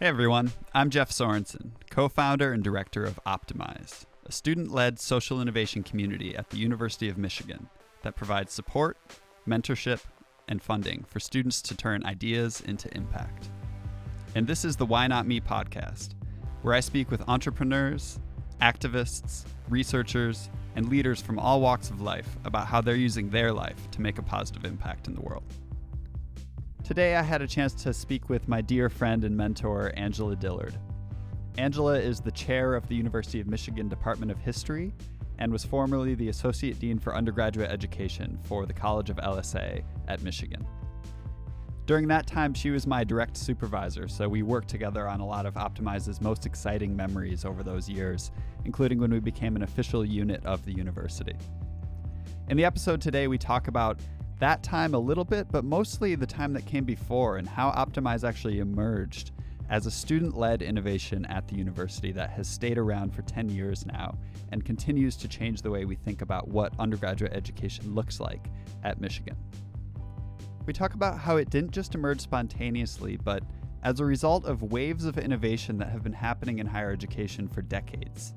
Hey everyone, I'm Jeff Sorensen, co-founder and director of Optimize, a student-led social innovation community at the University of Michigan that provides support, mentorship, and funding for students to turn ideas into impact. And this is the Why Not Me podcast, where I speak with entrepreneurs, activists, researchers, and leaders from all walks of life about how they're using their life to make a positive impact in the world. Today, I had a chance to speak with my dear friend and mentor, Angela Dillard. Angela is the chair of the University of Michigan Department of History and was formerly the Associate Dean for Undergraduate Education for the College of LSA at Michigan. During that time, she was my direct supervisor, so we worked together on a lot of Optimize's most exciting memories over those years, including when we became an official unit of the university. In the episode today, we talk about that time a little bit, but mostly the time that came before and how Optimize actually emerged as a student-led innovation at the university that has stayed around for 10 years now and continues to change the way we think about what undergraduate education looks like at Michigan. We talk about how it didn't just emerge spontaneously, but as a result of waves of innovation that have been happening in higher education for decades.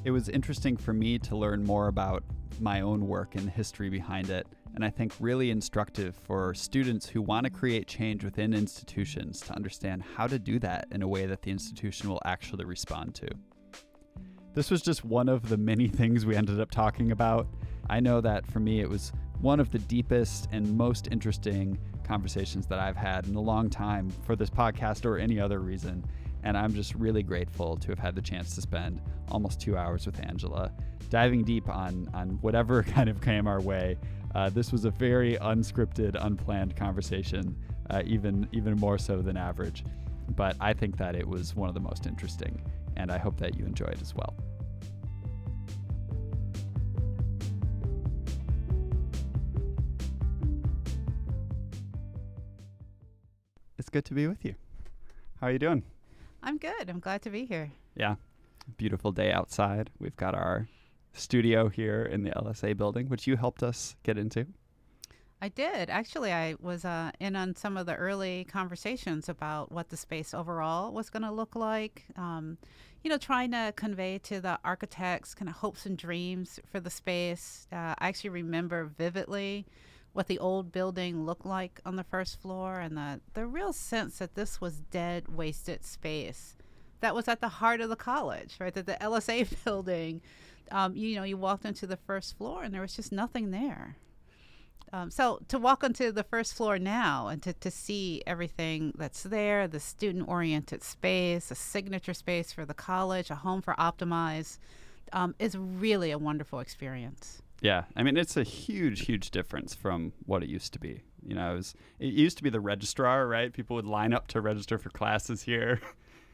It was interesting for me to learn more about my own work and the history behind it, and I think really instructive for students who want to create change within institutions to understand how to do that in a way that the institution will actually respond to. This was just one of the many things we ended up talking about. I know that for me, it was one of the deepest and most interesting conversations that I've had in a long time for this podcast or any other reason. And I'm just really grateful to have had the chance to spend almost 2 hours with Angela, diving deep on whatever kind of came our way. This was a very unscripted, unplanned conversation, even more so than average. But I think that it was one of the most interesting, and I hope that you enjoy it as well. It's good to be with you. How are you doing? I'm good. I'm glad to be here. Yeah. Beautiful day outside. We've got our studio here in the LSA Building, which you helped us get into. I did. Actually, I was in on some of the early conversations about what the space overall was going to look like. Trying to convey to the architects kind of hopes and dreams for the space. I actually remember vividly what the old building looked like on the first floor and the real sense that this was dead, wasted space that was at the heart of the college, right? That the LSA building, you walked into the first floor and there was just nothing there. So to walk onto the first floor now and to see everything that's there, the student-oriented space, a signature space for the college, a home for Optimize, is really a wonderful experience. Yeah, I mean, it's a huge, huge difference from what it used to be. It used to be the registrar, right? People would line up to register for classes here.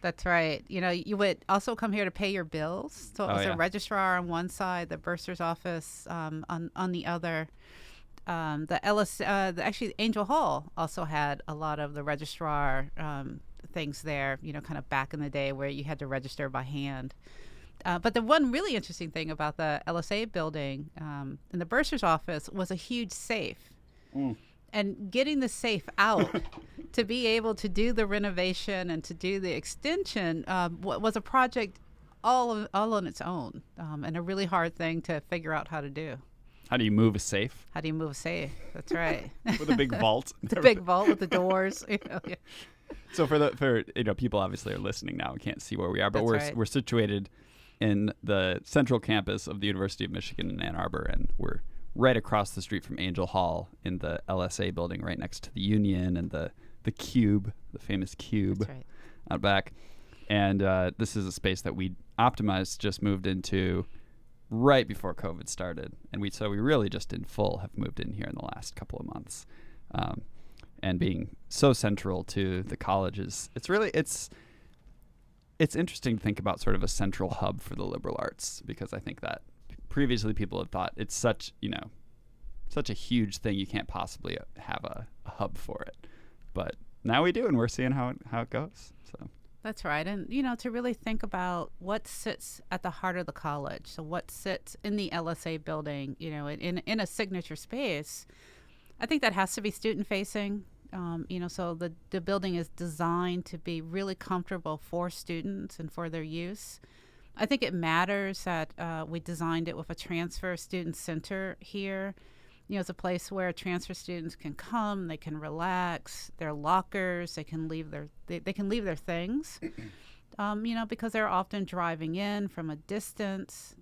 That's right. You would also come here to pay your bills. So it was a registrar on one side, the bursar's office on the other. Actually, Angel Hall also had a lot of the registrar things there, kind of back in the day where you had to register by hand. But the one really interesting thing about the LSA building in the bursar's office was a huge safe. And getting the safe out to be able to do the renovation and to do the extension was a project all on its own and a really hard thing to figure out how to do. How do you move a safe? How do you move a safe? That's right. With a big vault. The big vault with the doors. Yeah. So for people obviously are listening now and can't see where we are, but we're situated in the central campus of the University of Michigan in Ann Arbor, and we're right across the street from Angel Hall in the LSA building, right next to the Union and the Cube, the famous Cube out back. And this is a space that we Optimize just moved into right before COVID started, and we really just in full have moved in here in the last couple of months. And being so central to the colleges, it's interesting to think about sort of a central hub for the liberal arts, because I think that previously people have thought it's such a huge thing you can't possibly have a hub for it, but now we do, and we're seeing how it goes. So that's right. And to really think about what sits at the heart of the college, so what sits in the LSA building, in a signature space, I think that has to be student facing. So the building is designed to be really comfortable for students and for their use. I think it matters that we designed it with a transfer student center here. It's a place where transfer students can come, they can relax, their lockers, they can leave their things. Because they're often driving in from a distance,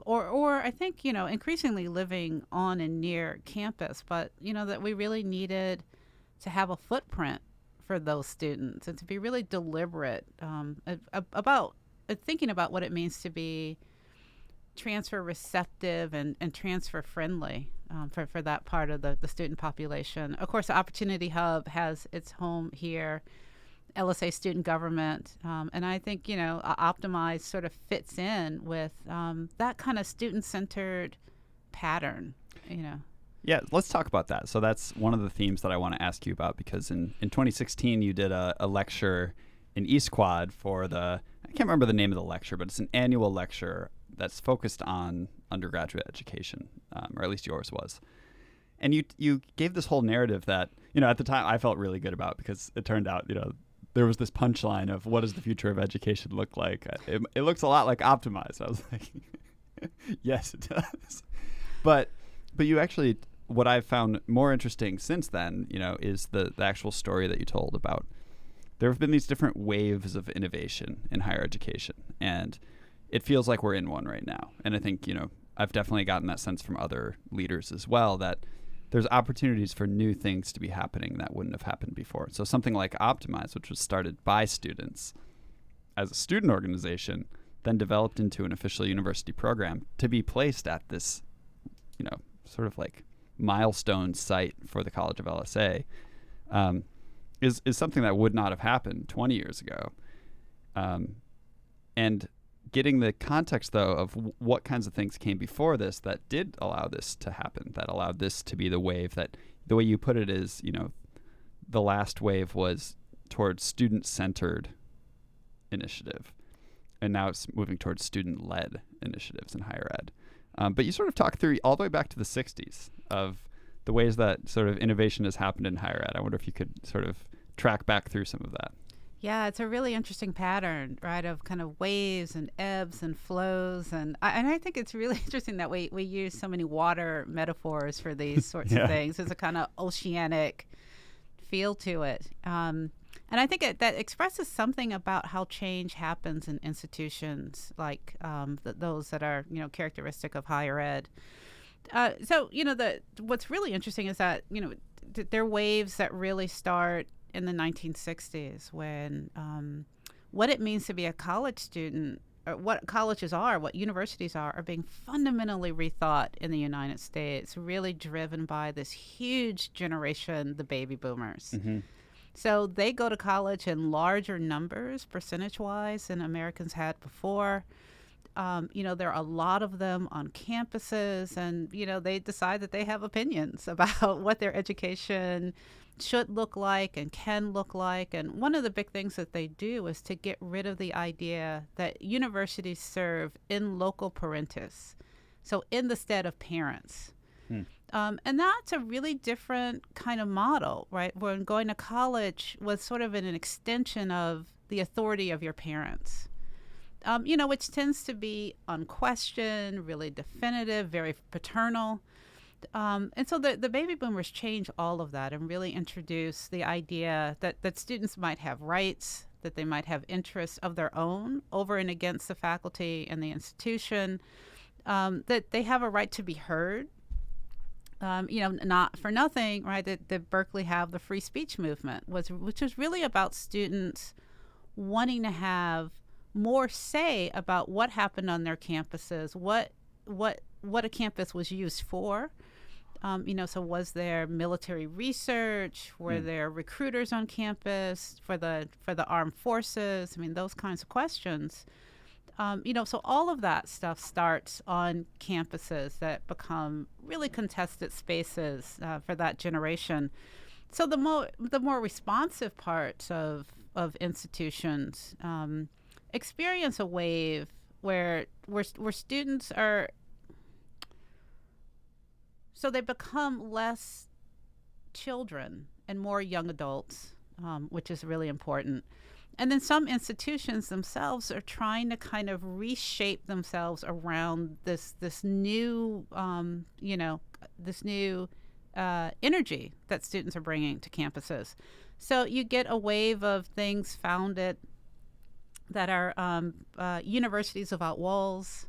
or I think, increasingly living on and near campus, but, that we really needed to have a footprint for those students and to be really deliberate about thinking about what it means to be transfer receptive and transfer friendly for that part of the student population. Of course, the Opportunity Hub has its home here. LSA Student Government, and I think Optimize sort of fits in with that kind of student-centered pattern. Yeah, let's talk about that. So that's one of the themes that I want to ask you about, because in 2016 you did a lecture in East Quad for I can't remember the name of the lecture, but it's an annual lecture that's focused on undergraduate education, or at least yours was. And you gave this whole narrative that at the time I felt really good about, because it turned out there was this punchline of, what does the future of education look like? It looks a lot like Optimize. I was like, yes, it does. But you actually, what I've found more interesting since then, is the actual story that you told about. There have been these different waves of innovation in higher education, and it feels like we're in one right now. And I think, I've definitely gotten that sense from other leaders as well, that there's opportunities for new things to be happening that wouldn't have happened before. So something like Optimize, which was started by students as a student organization, then developed into an official university program to be placed at this, sort of like milestone site for the College of LSA, is something that would not have happened 20 years ago. And getting the context, though, of what kinds of things came before this that did allow this to happen, that allowed this to be the wave that, the way you put it is, the last wave was towards student-centered initiative, and now it's moving towards student-led initiatives in higher ed. But you sort of talk through all the way back to the 60s of the ways that sort of innovation has happened in higher ed. I wonder if you could sort of track back through some of that. Yeah, it's a really interesting pattern, right, of kind of waves and ebbs and flows. And I think it's really interesting that we use so many water metaphors for these sorts of things. There's a kind of oceanic feel to it. And I think that expresses something about how change happens in institutions like those that are, characteristic of higher ed. What's really interesting is that, there are waves that really start in the 1960s when what it means to be a college student, or what colleges are, what universities are being fundamentally rethought in the United States, really driven by this huge generation, the baby boomers. Mm-hmm. So they go to college in larger numbers, percentage-wise, than Americans had before. There are a lot of them on campuses, and, they decide that they have opinions about what their education should look like and can look like. And one of the big things that they do is to get rid of the idea that universities serve in loco parentis, so in the stead of parents. And that's a really different kind of model, right? When going to college was sort of an extension of the authority of your parents. Which tends to be unquestioned, really definitive, very paternal. And so the baby boomers change all of that and really introduce the idea that students might have rights, that they might have interests of their own over and against the faculty and the institution, that they have a right to be heard. Not for nothing, right, that Berkeley have the free speech movement, which was really about students wanting to have more say about what happened on their campuses, what a campus was used for. So was there military research? Were there recruiters on campus for the armed forces? I mean, those kinds of questions. So all of that stuff starts on campuses that become really contested spaces for that generation. So the more responsive parts of institutions experience a wave where students are, so they become less children and more young adults, which is really important. And then some institutions themselves are trying to kind of reshape themselves around this new, this new energy that students are bringing to campuses. So you get a wave of things founded that are universities without walls,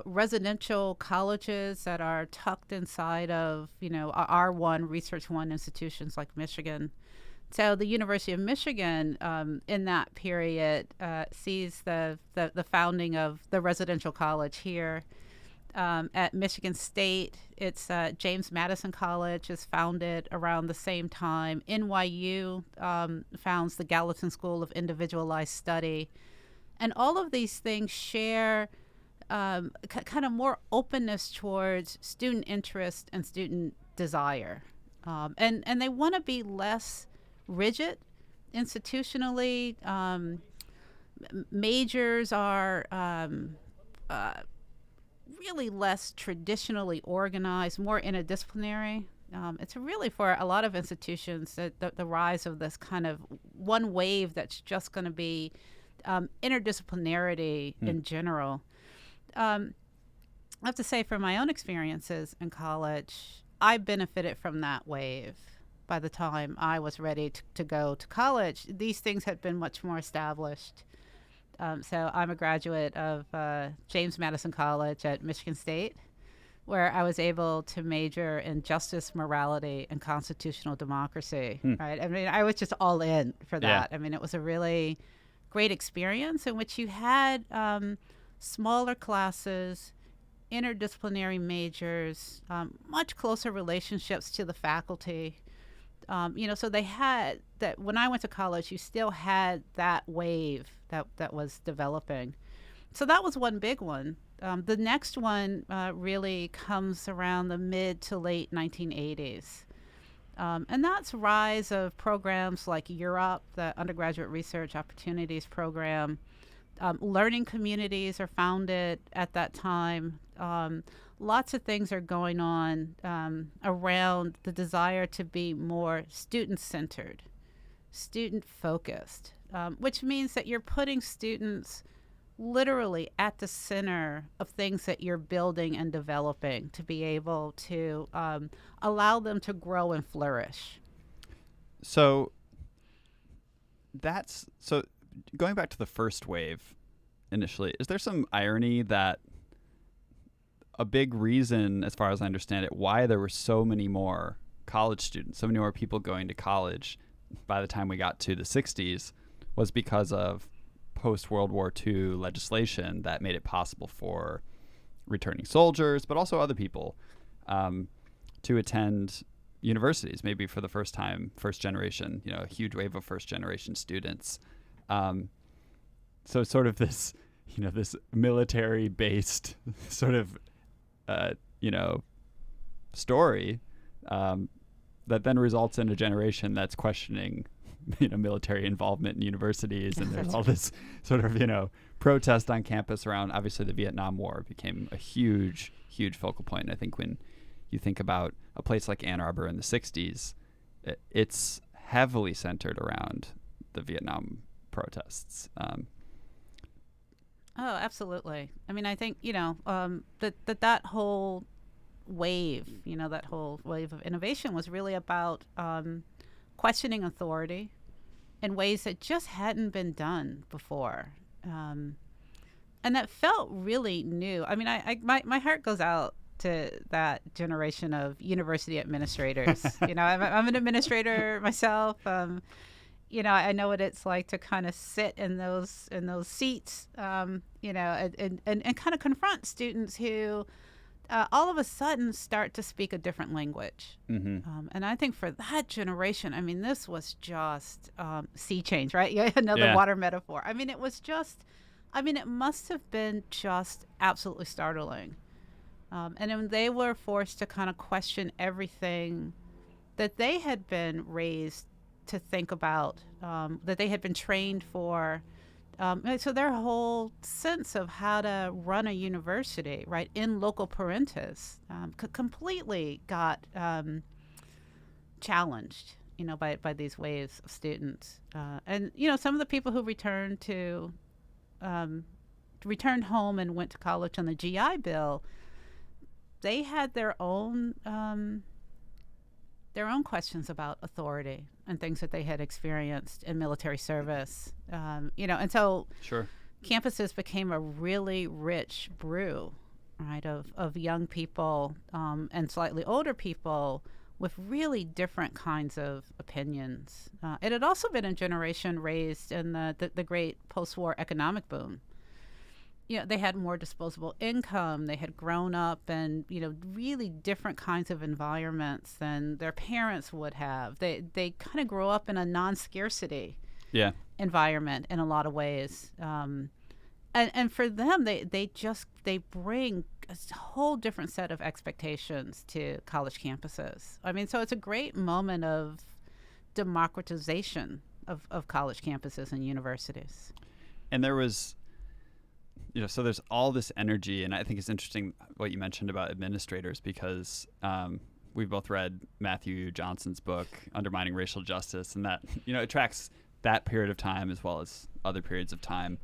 residential colleges that are tucked inside of, R1, Research One institutions like Michigan. So the University of Michigan, in that period, sees the founding of the residential college here. At Michigan State, it's James Madison College is founded around the same time. NYU founds the Gallatin School of Individualized Study. And all of these things share kind of more openness towards student interest and student desire. And they want to be less rigid institutionally. Majors are really less traditionally organized, more interdisciplinary. It's really for a lot of institutions the rise of this kind of one wave that's just going to be interdisciplinarity in general. I have to say, from my own experiences in college, I benefited from that wave. By the time I was ready to go to college, these things had been much more established. So I'm a graduate of James Madison College at Michigan State, where I was able to major in justice, morality, and constitutional democracy. Right? I mean, I was just all in for that. Yeah. I mean, it was a really great experience in which you had smaller classes, interdisciplinary majors, much closer relationships to the faculty. So they had that when I went to college, you still had that wave that was developing. So that was one big one. The next one really comes around the mid to late 1980s. And that's rise of programs like Europe, the Undergraduate Research Opportunities Program. Learning communities are founded at that time. Lots of things are going on around the desire to be more student-centered, student-focused, which means that you're putting students literally at the center of things that you're building and developing to be able to allow them to grow and flourish. So going back to the first wave initially, is there some irony that a big reason, as far as I understand it, why there were so many more college students, so many more people going to college by the time we got to the 60s was because of post-World War II legislation that made it possible for returning soldiers, but also other people, to attend universities, maybe for the first time, first generation, a huge wave of first generation students. So sort of this, this military-based sort of, story that then results in a generation that's questioning, military involvement in universities, and there's all this sort of, protest on campus around. Obviously, the Vietnam War became a huge, huge focal point. And I think when you think about a place like Ann Arbor in the 60s, it's heavily centered around the Vietnam protests. Oh, absolutely. I mean, I think, that whole wave, that whole wave of innovation was really about questioning authority in ways that just hadn't been done before. And that felt really new. I mean, my heart goes out to that generation of university administrators. I'm an administrator myself. I know what it's like to kind of sit in those seats, and kind of confront students who all of a sudden start to speak a different language. Mm-hmm. And I think for that generation, I mean, this was just sea change, right? Another water metaphor. I mean, it must have been just absolutely startling. And then they were forced to kind of question everything that they had been raised to think about, that they had been trained for. So their whole sense of how to run a university, right, in loco parentis, completely got challenged, by these waves of students. And, some of the people who returned home and went to college on the GI Bill, they had their own questions about authority and things that they had experienced in military service. And so Sure. campuses became a really rich brew, right, of young people and slightly older people with really different kinds of opinions. It had also been a generation raised in the great post-war economic boom. They had more disposable income. They had grown up in, really different kinds of environments than their parents would have. They kind of grew up in a non-scarcity environment in a lot of ways. And for them, they bring a whole different set of expectations to college campuses. I mean, so it's a great moment of democratization of college campuses and universities. And there was, so there's all this energy, and I think it's interesting what you mentioned about administrators, because we both read Matthew Johnson's book, Undermining Racial Justice, and that, it tracks that period of time as well as other periods of time.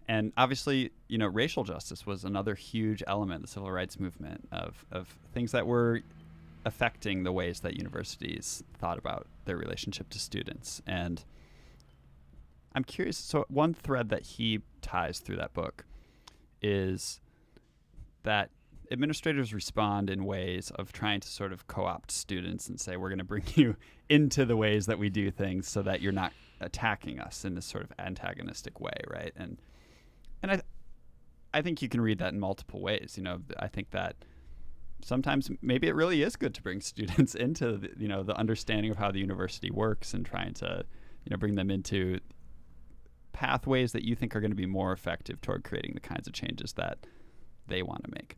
And obviously, racial justice was another huge element of the civil rights movement, of things that were affecting the ways that universities thought about their relationship to students. And I'm curious, so one thread that he ties through that book is that administrators respond in ways of trying to sort of co-opt students and say, we're going to bring you into the ways that we do things so that you're not attacking us in this sort of antagonistic way, right? And I think you can read that in multiple ways. I think that sometimes maybe it really is good to bring students into the understanding of how the university works and trying to bring them into pathways that you think are going to be more effective toward creating the kinds of changes that they want to make.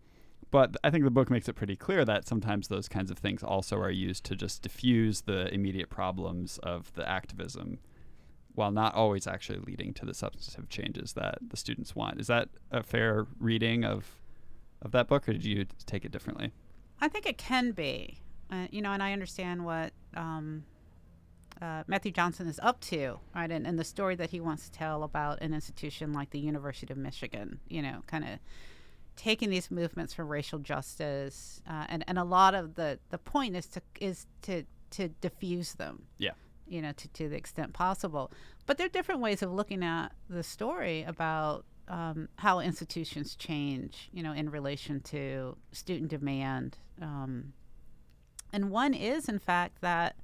But I think the book makes it pretty clear that sometimes those kinds of things also are used to just diffuse the immediate problems of the activism, while not always actually leading to the substantive changes that the students want. Is that a fair reading of that book, or did you take it differently? I think it can be, and I understand what Matthew Johnson is up to, right? And the story that he wants to tell about an institution like the University of Michigan, kind of taking these movements for racial justice, and a lot of the point is to diffuse them. Yeah. To the extent possible. But there are different ways of looking at the story about how institutions change, in relation to student demand. And one is, in fact, that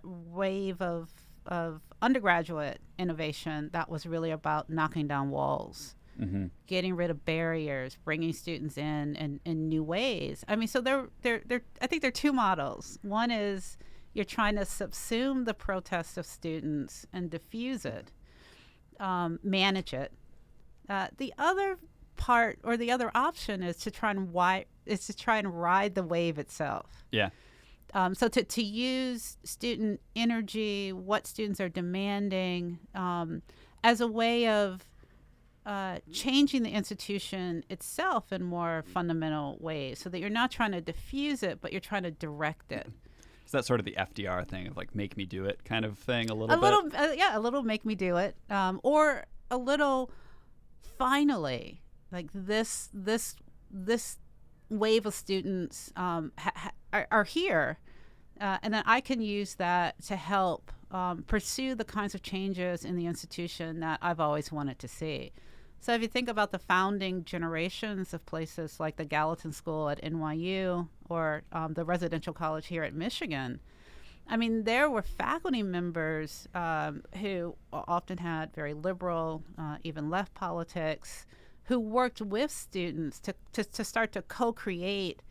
wave of undergraduate innovation that was really about knocking down walls, getting rid of barriers, bringing students in new ways. I mean, so I think there are two models. One is you're trying to subsume the protest of students and diffuse it, manage it. The other part, or the other option, is to try and ride the wave itself. Yeah. So to use student energy, what students are demanding, as a way of changing the institution itself in more fundamental ways, so that you're not trying to diffuse it, but you're trying to direct it. Is that sort of the FDR thing of like make me do it kind of thing a little bit? A little make me do it, or a little finally, like this wave of students are here, and then I can use that to help pursue the kinds of changes in the institution that I've always wanted to see. So if you think about the founding generations of places like the Gallatin School at NYU or the residential college here at Michigan, I mean, there were faculty members who often had very liberal, even left politics, who worked with students to start to co-create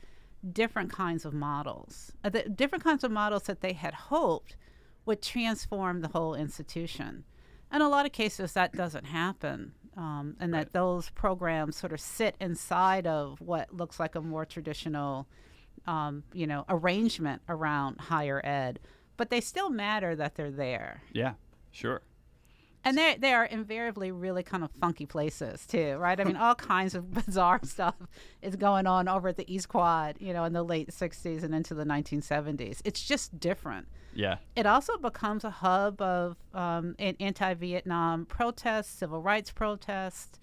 different kinds of models, different kinds of models that they had hoped would transform the whole institution. In a lot of cases, that doesn't happen. And that those programs sort of sit inside of what looks like a more traditional, arrangement around higher ed, but they still matter that they're there. Yeah, sure. And they are invariably really kind of funky places too, right? I mean, all kinds of bizarre stuff is going on over at the East Quad, in the late 60s and into the 1970s. It's just different. Yeah. It also becomes a hub of anti-Vietnam protests, civil rights protests,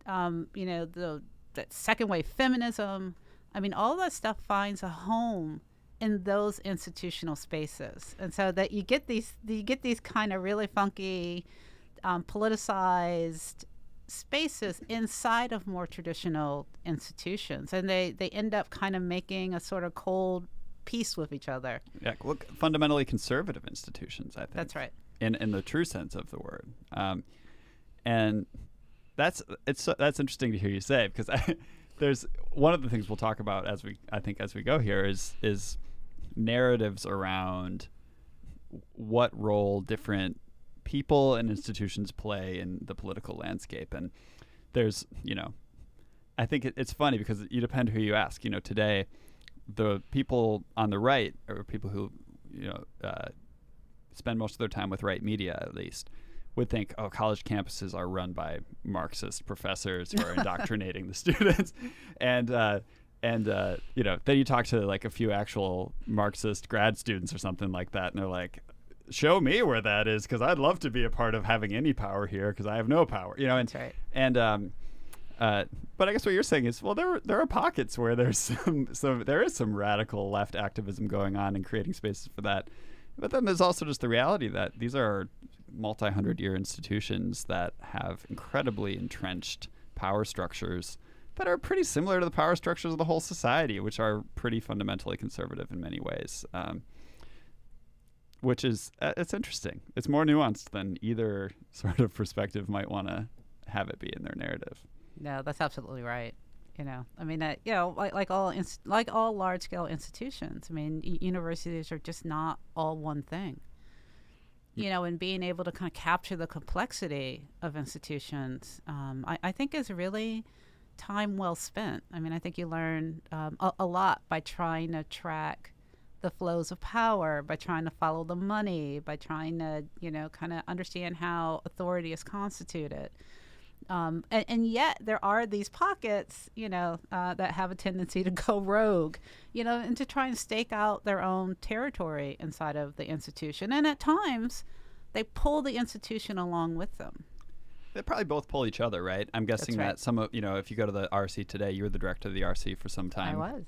the second wave feminism. I mean, all that stuff finds a home in those institutional spaces, and so that you get these kind of really funky, politicized spaces inside of more traditional institutions, and they end up kind of making a sort of cold peace with each other. Yeah, look, fundamentally conservative institutions, I think. That's right. In the true sense of the word, and that's interesting to hear you say, because there's one of the things we'll talk about as we go here is narratives around what role different people and institutions play in the political landscape. And there's, I think it's funny because you depend who you ask. Today, the people on the right, or people who, spend most of their time with right media, at least, would think, oh, college campuses are run by Marxist professors who are indoctrinating the students. And then you talk to like a few actual Marxist grad students or something like that, and they're like, show me where that is, because I'd love to be a part of having any power here, because I have no power. That's right. And but I guess what you're saying is, well, there are pockets where there's there is some radical left activism going on and creating spaces for that. But then there's also just the reality that these are multi-hundred-year institutions that have incredibly entrenched power structures that are pretty similar to the power structures of the whole society, which are pretty fundamentally conservative in many ways. Which is, it's interesting. It's more nuanced than either sort of perspective might want to have it be in their narrative. No, that's absolutely right. I mean, like all large-scale institutions, I mean, universities are just not all one thing. And being able to kind of capture the complexity of institutions, I think is really time well spent. I mean, I think you learn a lot by trying to track the flows of power, by trying to follow the money, by trying to, kind of understand how authority is constituted. And yet there are these pockets, that have a tendency to go rogue, and to try and stake out their own territory inside of the institution. And at times, they pull the institution along with them. They probably both pull each other, right? I'm guessing that some of, if you go to the RC today, you were the director of the RC for some time. I was.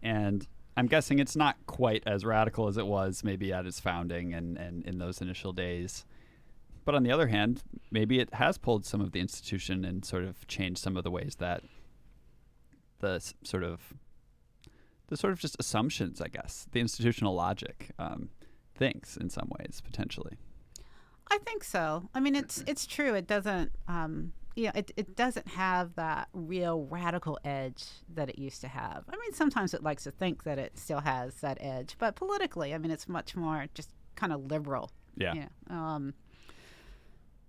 And I'm guessing it's not quite as radical as it was maybe at its founding and in those initial days. But on the other hand, maybe it has pulled some of the institution and sort of changed some of the ways that the sort of just assumptions, I guess, the institutional logic thinks in some ways, potentially. I think so. I mean, it's true. It doesn't, it doesn't have that real radical edge that it used to have. I mean, sometimes it likes to think that it still has that edge, but politically, I mean, it's much more just kind of liberal. Yeah.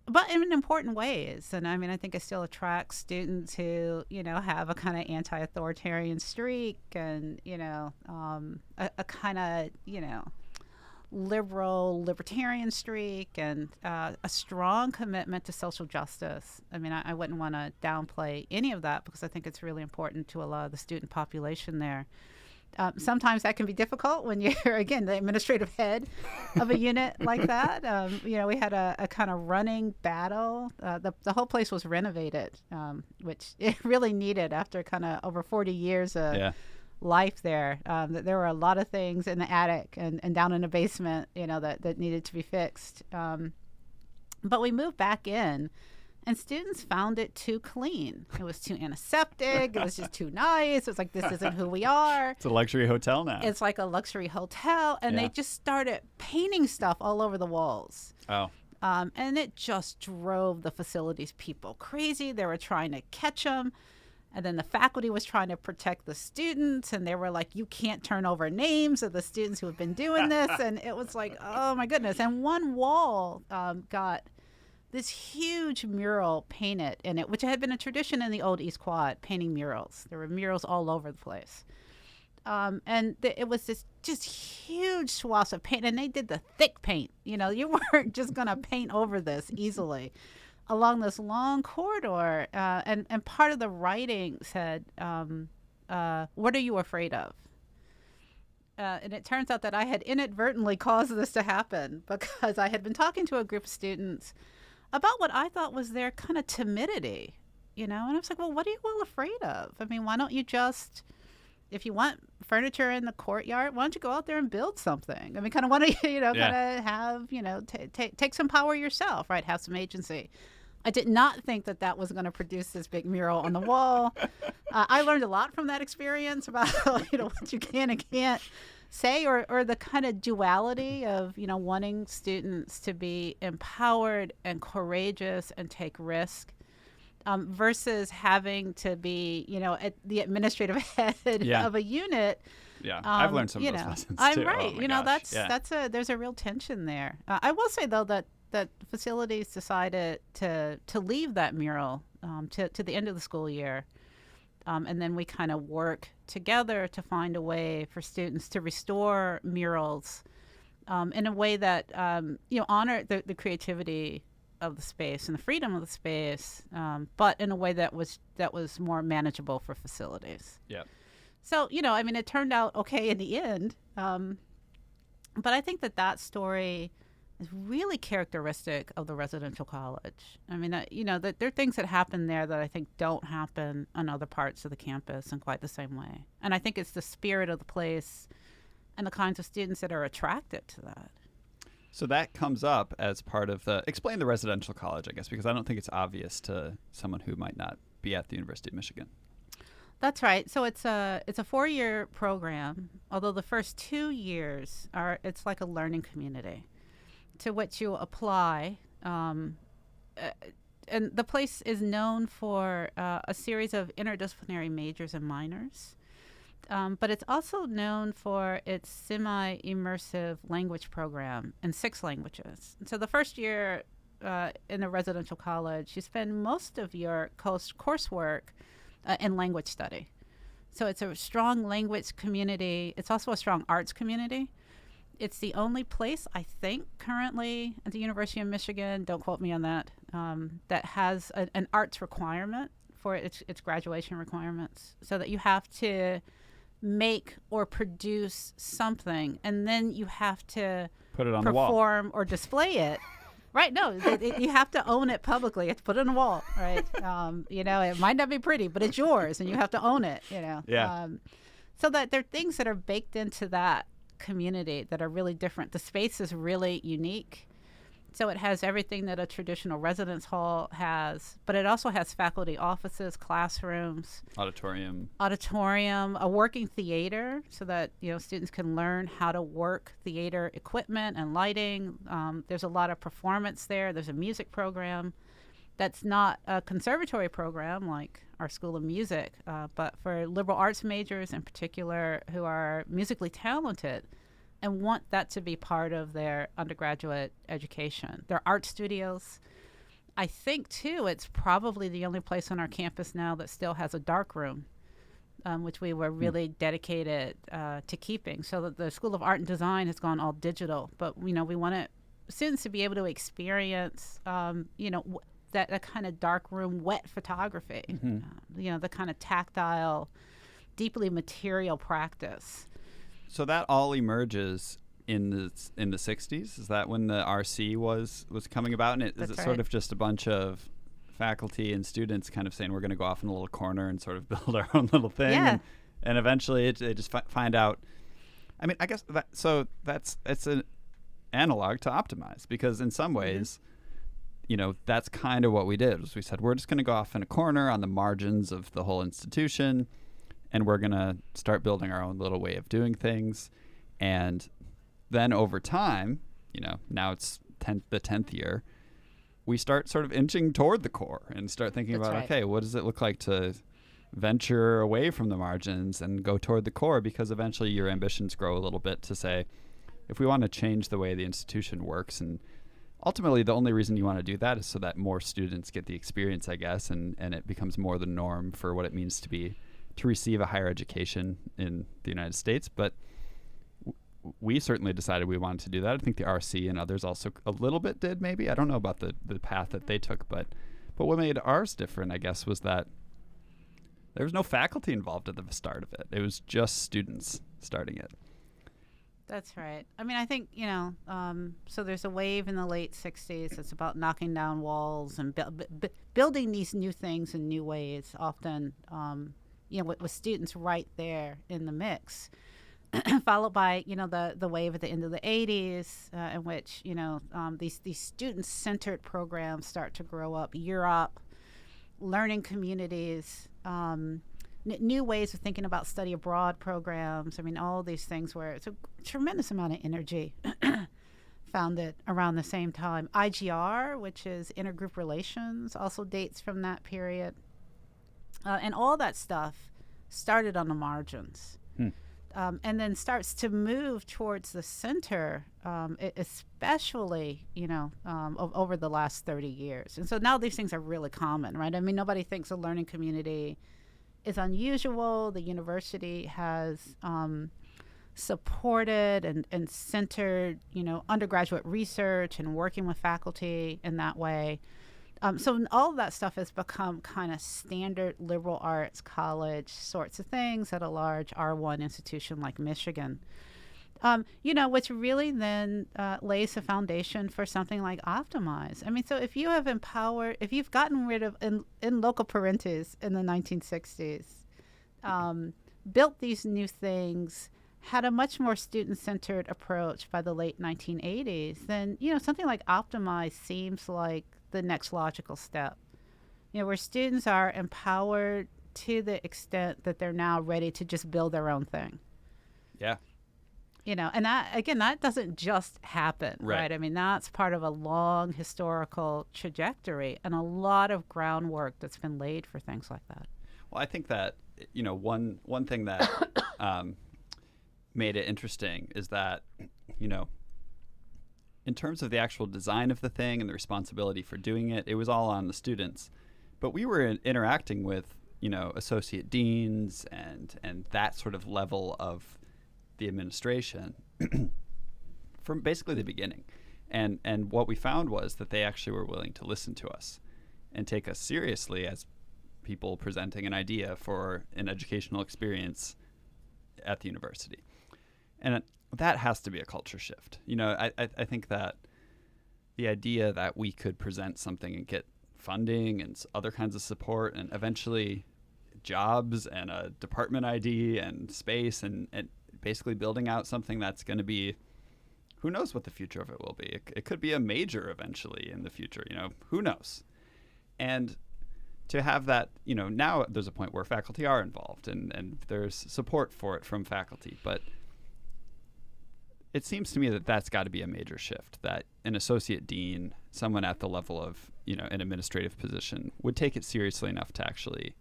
But in important ways. And I mean, I think it still attracts students who, have a kind of anti-authoritarian streak and, a kind of, libertarian streak and a strong commitment to social justice. I mean, I wouldn't want to downplay any of that because I think it's really important to a lot of the student population there. Sometimes that can be difficult when you're, again, the administrative head of a unit like that. We had a kind of running battle. The whole place was renovated, which it really needed after kind of over 40 years of life there. There were a lot of things in the attic and down in the basement, that needed to be fixed. But we moved back in. And students found it too clean. It was too antiseptic. It was just too nice. It was like, this isn't who we are. It's a luxury hotel now. It's like a luxury hotel. And they just started painting stuff all over the walls. Oh. And it just drove the facilities people crazy. They were trying to catch them. And then the faculty was trying to protect the students. And they were like, you can't turn over names of the students who have been doing this. And it was like, oh, my goodness. And one wall got this huge mural painted in it, which had been a tradition in the old East Quad, painting murals. There were murals all over the place. It was this just huge swaths of paint, and they did the thick paint. You weren't just going to paint over this easily. Along this long corridor, and part of the writing said, what are you afraid of? And it turns out that I had inadvertently caused this to happen because I had been talking to a group of students about what I thought was their kind of timidity, And I was like, well, what are you all afraid of? I mean, why don't you just, if you want furniture in the courtyard, why don't you go out there and build something? I mean, kind of want to, kind of have, take some power yourself, right? Have some agency. I did not think that was going to produce this big mural on the wall. I learned a lot from that experience about, what you can and can't say, or the kind of duality of, wanting students to be empowered and courageous and take risk versus having to be, at the administrative head of a unit. Yeah, I've learned some of those lessons too. I'm right. There's a real tension there. I will say, though, that facilities decided to leave that mural to the end of the school year. And then we kind of work together to find a way for students to restore murals in a way that, honor the creativity of the space and the freedom of the space, but in a way that was more manageable for facilities. Yeah. So, it turned out okay in the end. But I think that story is really characteristic of the residential college. I mean, that there are things that happen there that I think don't happen on other parts of the campus in quite the same way. And I think it's the spirit of the place and the kinds of students that are attracted to that. So that comes up as part of explain the residential college, I guess, because I don't think it's obvious to someone who might not be at the University of Michigan. That's right. So it's a 4-year program, although the first 2 years it's like a learning community to which you apply. And the place is known for a series of interdisciplinary majors and minors. But it's also known for its semi-immersive language program in 6 languages. And so the first year in a residential college, you spend most of your coursework in language study. So it's a strong language community. It's also a strong arts community. It's the only place, I think, currently at the University of Michigan, don't quote me on that, that has an arts requirement for its graduation requirements, so that you have to make or produce something, and then you have to put it on the wall, perform or display it. Right? No, you have to own it publicly. You have to put it on the wall, right? It might not be pretty, but it's yours, and you have to own it. Yeah. So that there are things that are baked into that community that are really different. The space is really unique. So it has everything that a traditional residence hall has, but it also has faculty offices, classrooms, auditorium, a working theater, so that students can learn how to work theater equipment and lighting. There's a lot of performance there. There's a music program that's not a conservatory program like our School of Music, but for liberal arts majors in particular who are musically talented and want that to be part of their undergraduate education. There are art studios. I think, too, it's probably the only place on our campus now that still has a dark room, which we were really dedicated to keeping. So that the School of Art and Design has gone all digital. But, we want students to be able to experience, that kind of dark room wet photography, the kind of tactile, deeply material practice. So that all emerges in the 60s? Is that when the RC was coming about? And is it sort of just a bunch of faculty and students kind of saying we're going to go off in a little corner and sort of build our own little thing? Yeah. And eventually they just find out. I mean, I guess it's an analog to Optimize, because in some ways, that's kind of what we did. Was we said we're just going to go off in a corner on the margins of the whole institution, and we're going to start building our own little way of doing things. And then over time, now it's the 10th year, we start sort of inching toward the core and start thinking about, okay, what does it look like to venture away from the margins and go toward the core? Because eventually your ambitions grow a little bit to say, if we want to change the way the institution works, and ultimately the only reason you want to do that is so that more students get the experience, I guess, and it becomes more the norm for what it means to receive a higher education in the United States. But we certainly decided we wanted to do that. I think the RC and others also a little bit did, maybe. I don't know about the path that they took, but what made ours different, I guess, was that there was no faculty involved at the start of it. It was just students starting it. That's right. I mean, I think, so there's a wave in the late 60s that's about knocking down walls and building these new things in new ways, often, with students right there in the mix. Followed by, the wave at the end of the 80s, in which, these student-centered programs start to grow up, Europe, learning communities, new ways of thinking about study abroad programs. I mean, all these things where it's a tremendous amount of energy founded around the same time. IGR, which is intergroup relations, also dates from that period. And all that stuff started on the margins. And then starts to move towards the center, especially, over the last 30 years. And so now these things are really common, right? I mean, nobody thinks a learning community is unusual. The university has supported and centered, undergraduate research and working with faculty in that way. So all of that stuff has become kind of standard liberal arts college sorts of things at a large R1 institution like Michigan, which really then lays the foundation for something like Optimize. I mean, so if you've gotten rid of, in loco parentis in the 1960s, built these new things, had a much more student-centered approach by the late 1980s, then, something like Optimize seems like the next logical step, where students are empowered to the extent that they're now ready to just build their own thing. Yeah. And that doesn't just happen, right? I mean, that's part of a long historical trajectory and a lot of groundwork that's been laid for things like that. Well, I think that, one thing that made it interesting is that, in terms of the actual design of the thing and the responsibility for doing it, it was all on the students. But we were interacting with, associate deans and that sort of level of the administration from basically the beginning. And what we found was that they actually were willing to listen to us and take us seriously as people presenting an idea for an educational experience at the university. And that has to be a culture shift. I think that the idea that we could present something and get funding and other kinds of support and eventually jobs and a department ID and space and basically building out something that's going to be, who knows what the future of it will be. It could be a major eventually in the future, who knows. And to have that, now there's a point where faculty are involved and there's support for it from faculty, but it seems to me that that's got to be a major shift, that an associate dean, someone at the level of, an administrative position, would take it seriously enough to actually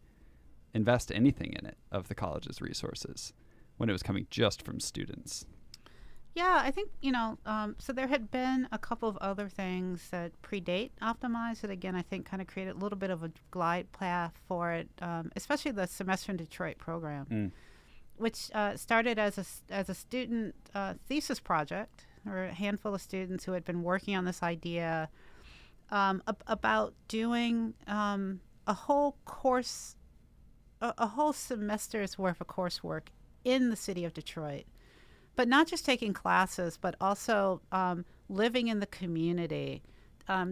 invest anything in it of the college's resources when it was coming just from students. Yeah, I think, so there had been a couple of other things that predate Optimize that, again, I think kind of created a little bit of a glide path for it, especially the Semester in Detroit program. Which started as a student thesis project, or a handful of students who had been working on this idea about doing a whole course, a whole semester's worth of coursework in the city of Detroit. But not just taking classes, but also living in the community,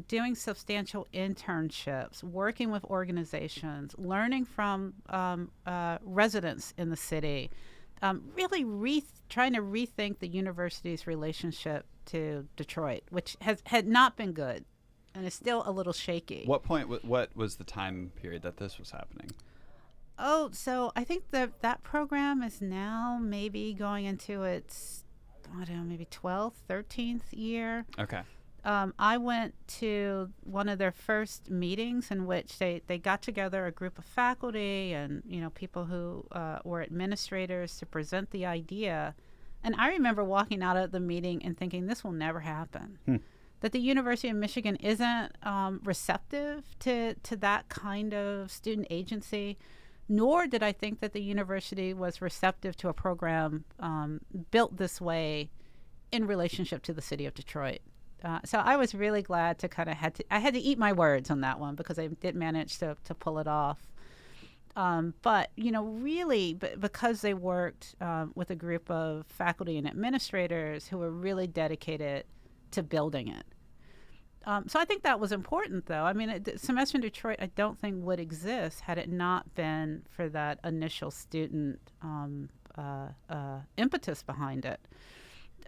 doing substantial internships, working with organizations, learning from residents in the city, really trying to rethink the university's relationship to Detroit, which had not been good and is still a little shaky. What was the time period that this was happening? Oh, so I think that program is now maybe going into its, maybe 12th, 13th year. Okay. I went to one of their first meetings in which they got together a group of faculty and, people who were administrators to present the idea. And I remember walking out of the meeting and thinking, this will never happen. That the University of Michigan isn't receptive to that kind of student agency, nor did I think that the university was receptive to a program built this way in relationship to the city of Detroit. So I was really glad to I had to eat my words on that one because I did manage to pull it off. But, really, because they worked with a group of faculty and administrators who were really dedicated to building it. So I think that was important, though. I mean, Semester in Detroit, I don't think would exist had it not been for that initial student impetus behind it.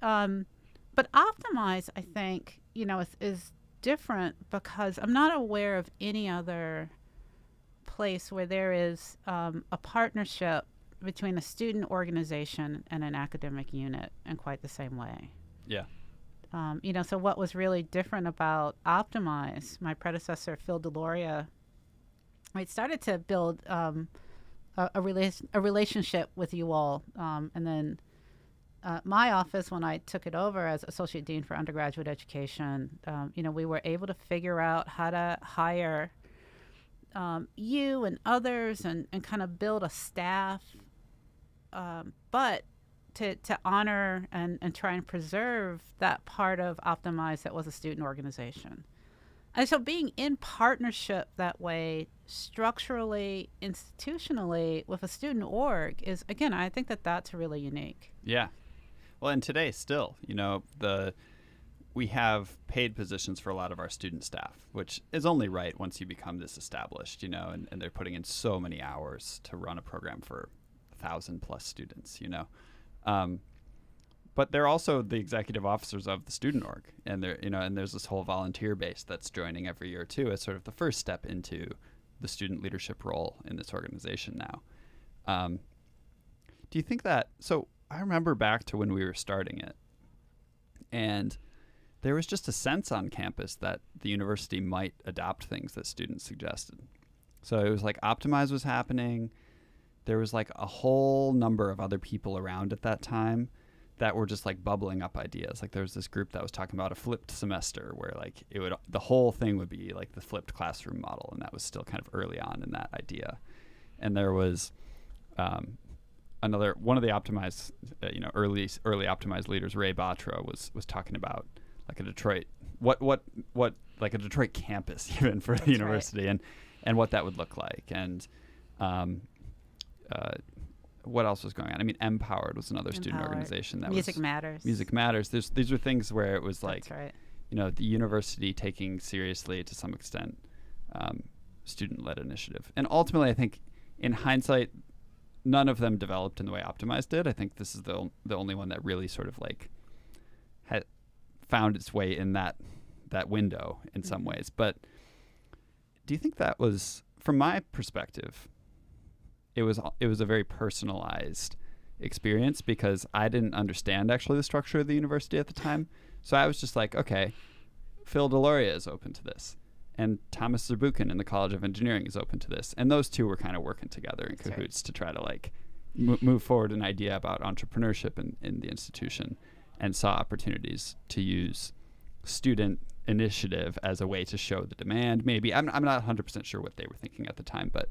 But Optimize, I think, is different because I'm not aware of any other place where there is a partnership between a student organization and an academic unit in quite the same way. Yeah. So what was really different about Optimize, my predecessor, Phil Deloria, started to build a relationship with you all. And then my office, when I took it over as Associate Dean for Undergraduate Education, we were able to figure out how to hire you and others and kind of build a staff, but to honor and try and preserve that part of Optimize that was a student organization. And so being in partnership that way, structurally, institutionally, with a student org is, again, I think that's really unique. Yeah. Well, and today still, we have paid positions for a lot of our student staff, which is only right once you become this established, and they're putting in so many hours to run a program for 1,000+ students, But they're also the executive officers of the student org, and and there's this whole volunteer base that's joining every year too, as sort of the first step into the student leadership role in this organization now. Do you think that? So I remember back to when we were starting it, and there was just a sense on campus that the university might adopt things that students suggested. So it was like Optimize was happening. There was like a whole number of other people around at that time that were just like bubbling up ideas. Like there was this group that was talking about a flipped semester where like the whole thing would be like the flipped classroom model. And that was still kind of early on in that idea. And there was one of the Optimize, early Optimize leaders, Ray Batra, was talking about like a Detroit, what like a Detroit campus even for the university, right. and what that would look like. And what else was going on? I mean, Empowered was another student organization that Music Matters. Music Matters. These were things where it was like, right. The university taking seriously to some extent student-led initiative. And ultimately, I think in hindsight, none of them developed in the way Optimize did. I think this is the only one that really sort of like had found its way in that window in some ways. But do you think that was, from my perspective, it was a very personalized experience because I didn't understand actually the structure of the university at the time. So I was just like, okay, Phil Deloria is open to this, and Thomas Zerbukin in the College of Engineering is open to this, and those two were kind of working together in cahoots to try to like move forward an idea about entrepreneurship in the institution, and saw opportunities to use student initiative as a way to show the demand. Maybe I'm not 100% sure what they were thinking at the time, but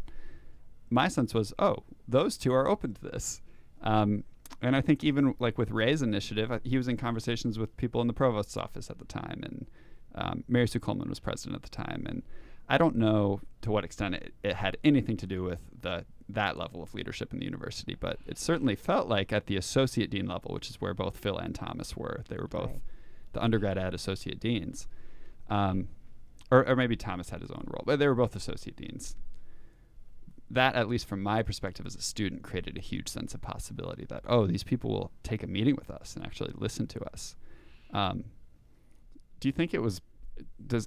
my sense was, those two are open to this. And I think even like with Ray's initiative, he was in conversations with people in the provost's office at the time, and Mary Sue Coleman was president at the time. And I don't know to what extent it had anything to do with that level of leadership in the university, but it certainly felt like at the associate dean level, which is where both Phil and Thomas were, they were both the undergrad ed associate deans. Or maybe Thomas had his own role, but they were both associate deans. That, at least from my perspective as a student, created a huge sense of possibility that, these people will take a meeting with us and actually listen to us. Do you think it was,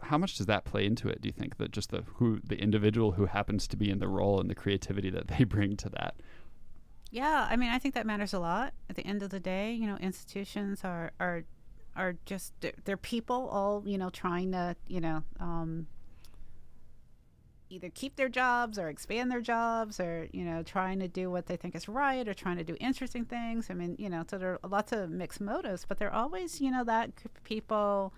how much does that play into it? Do you think that just the individual who happens to be in the role and the creativity that they bring to that? Yeah, I mean, I think that matters a lot. At the end of the day, institutions are just, they're people all, trying to, either keep their jobs or expand their jobs, or trying to do what they think is right, or trying to do interesting things. I mean, so there are lots of mixed motives, but there are always that group of people